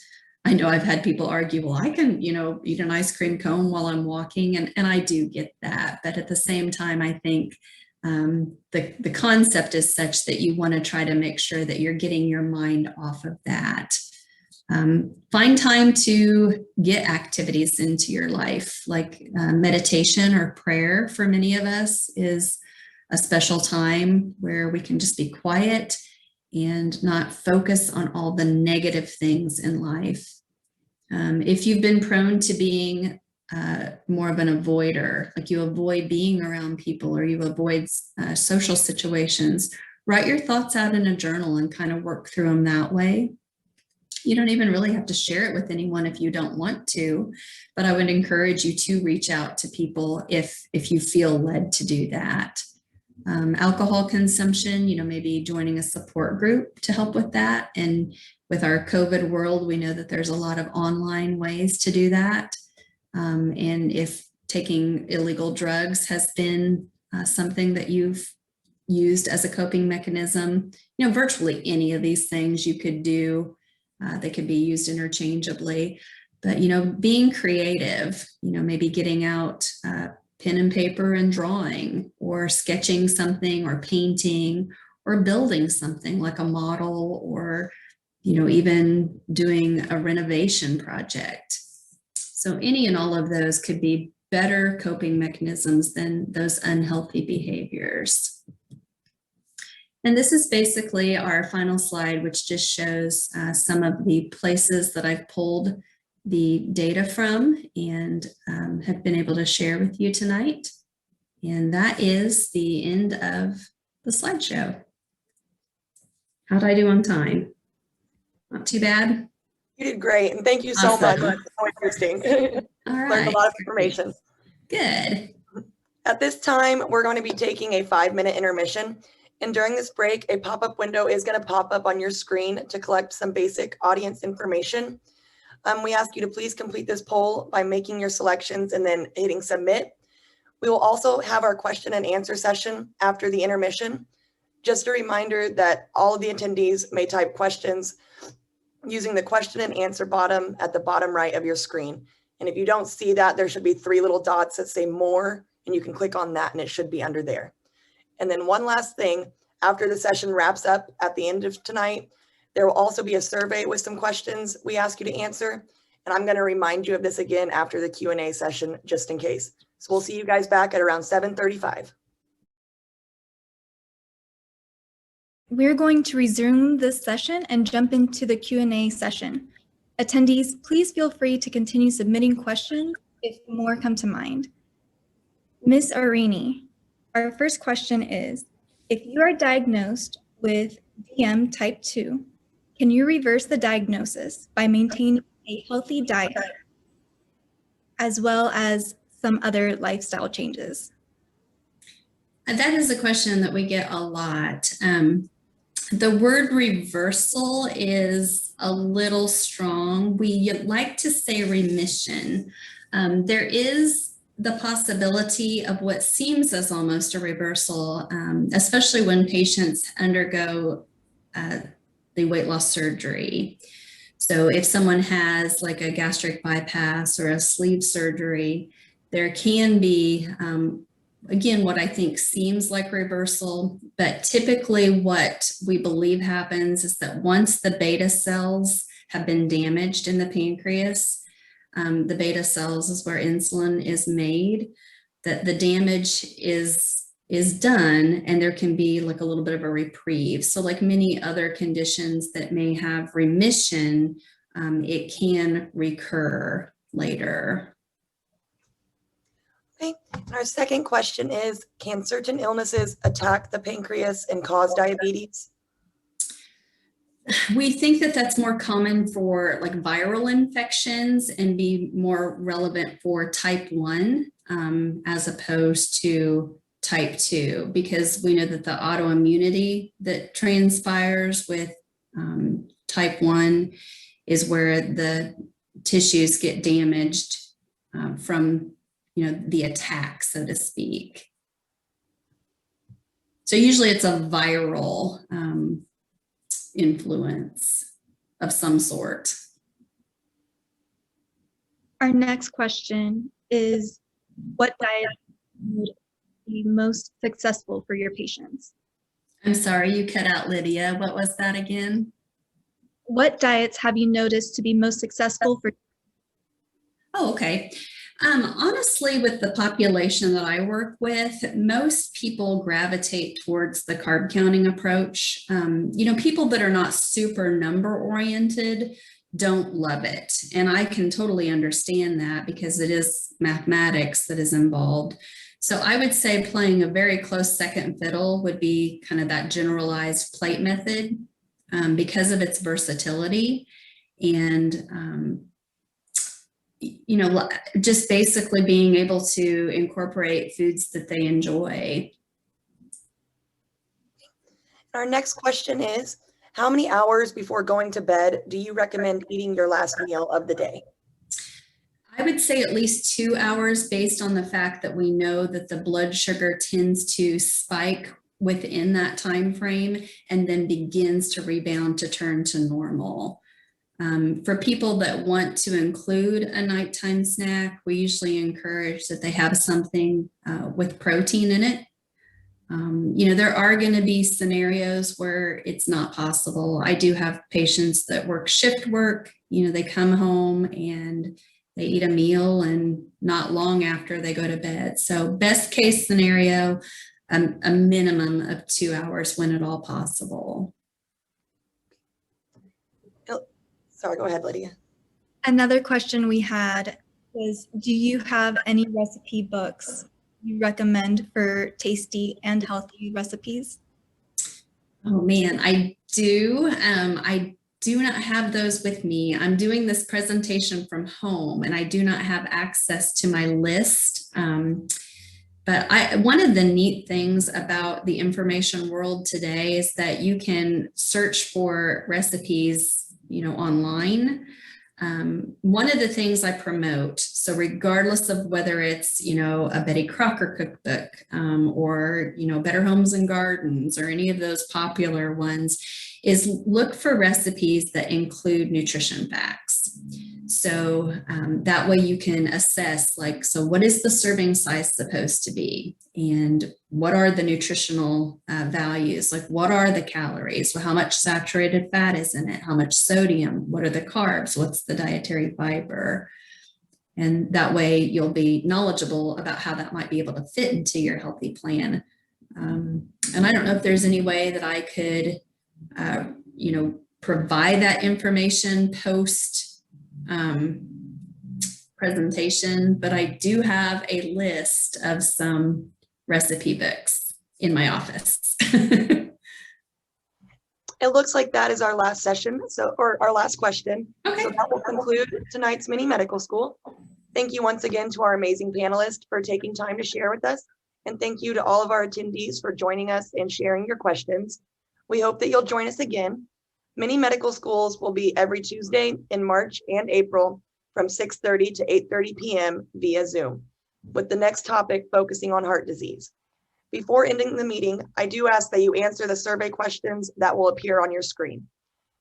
I know I've had people argue, well, I can, eat an ice cream cone while I'm walking. And I do get that. But at the same time, I think the concept is such that you want to try to make sure that you're getting your mind off of that. Find time to get activities into your life, like meditation or prayer for many of us is a special time where we can just be quiet and not focus on all the negative things in life. If you've been prone to being more of an avoider, like you avoid being around people or you avoid social situations, write your thoughts out in a journal and kind of work through them that way. You don't even really have to share it with anyone if you don't want to, but I would encourage you to reach out to people if you feel led to do that. Alcohol consumption, maybe joining a support group to help with that. And with our COVID world, we know that there's a lot of online ways to do that. And if taking illegal drugs has been something that you've used as a coping mechanism, virtually any of these things you could do, they could be used interchangeably. But, being creative, maybe getting out pen and paper and drawing, or sketching something or painting or building something like a model, or even doing a renovation project. So any and all of those could be better coping mechanisms than those unhealthy behaviors. And this is basically our final slide, which just shows some of the places that I've pulled the data from and have been able to share with you tonight. And that is the end of the slideshow. How'd I do on time? Not too bad? You did great, and thank you so much. It's so interesting. All right. Learned a lot of information. Good. At this time, we're going to be taking a 5-minute intermission. And during this break, a pop-up window is going to pop up on your screen to collect some basic audience information. We ask you to please complete this poll by making your selections and then hitting submit. We will also have our question and answer session after the intermission. Just a reminder that all of the attendees may type questions using the question and answer bottom at the bottom right of your screen. And if you don't see that, there should be 3 little dots that say more, and you can click on that and it should be under there. And then one last thing, after the session wraps up at the end of tonight, there will also be a survey with some questions we ask you to answer. And I'm going to remind you of this again after the Q&A session, just in case. So we'll see you guys back at around 7:35. We're going to resume this session and jump into the Q&A session. Attendees, please feel free to continue submitting questions if more come to mind. Ms. Arini, our first question is, if you are diagnosed with DM type 2, can you reverse the diagnosis by maintaining a healthy diet as well as some other lifestyle changes? That is a question that we get a lot. The word reversal is a little strong. We like to say remission. There is the possibility of what seems as almost a reversal, especially when patients undergo the weight loss surgery. So if someone has like a gastric bypass or a sleeve surgery, there can be, again, what I think seems like reversal, but typically what we believe happens is that once the beta cells have been damaged in the pancreas, the beta cells is where insulin is made, that the damage is done and there can be like a little bit of a reprieve. So like many other conditions that may have remission, it can recur later. Okay. Our second question is, can certain illnesses attack the pancreas and cause diabetes? We think that that's more common for like viral infections and be more relevant for type 1 as opposed to type 2, because we know that the autoimmunity that transpires with type 1 is where the tissues get damaged from the attack, so to speak. So usually it's a viral influence of some sort. Our next question is, what diet would be most successful for your patients? I'm sorry, you cut out, Lydia. What was that again? What diets have you noticed to be most successful for? Oh, okay. Honestly, with the population that I work with, most people gravitate towards the carb counting approach. People that are not super number oriented don't love it. And I can totally understand that because it is mathematics that is involved. So I would say playing a very close second fiddle would be kind of that generalized plate method because of its versatility and just basically being able to incorporate foods that they enjoy. Our next question is, how many hours before going to bed do you recommend eating your last meal of the day? I would say at least 2 hours, based on the fact that we know that the blood sugar tends to spike within that time frame and then begins to rebound to turn to normal. For people that want to include a nighttime snack, we usually encourage that they have something with protein in it, There are going to be scenarios where it's not possible. I do have patients that work shift work. They come home and they eat a meal and not long after they go to bed. So best case scenario, a minimum of 2 hours when at all possible. Sorry, go ahead, Lydia. Another question we had was, do you have any recipe books you recommend for tasty and healthy recipes? Oh man, I do. I do not have those with me. I'm doing this presentation from home and I do not have access to my list. But one of the neat things about the information world today is that you can search for recipes, online. One of the things I promote, so regardless of whether it's, a Betty Crocker cookbook or, Better Homes and Gardens or any of those popular ones, is look for recipes that include nutrition facts. So that way you can assess, so what is the serving size supposed to be? And what are the nutritional values? What are the calories? Well, how much saturated fat is in it? How much sodium? What are the carbs? What's the dietary fiber? And that way you'll be knowledgeable about how that might be able to fit into your healthy plan. And I don't know if there's any way that I could, provide that information post presentation, but I do have a list of some recipe books in my office. It looks like that is our last session, or our last question. Okay. So that will conclude tonight's mini medical school. Thank you once again to our amazing panelists for taking time to share with us. And thank you to all of our attendees for joining us and sharing your questions. We hope that you'll join us again. Mini medical schools will be every Tuesday in March and April from 6:30 to 8:30 p.m. via Zoom, with the next topic focusing on heart disease. Before ending the meeting, I do ask that you answer the survey questions that will appear on your screen.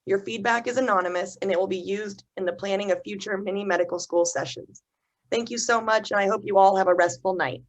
Your feedback is anonymous and it will be used in the planning of future mini medical school sessions. Thank you so much, and I hope you all have a restful night.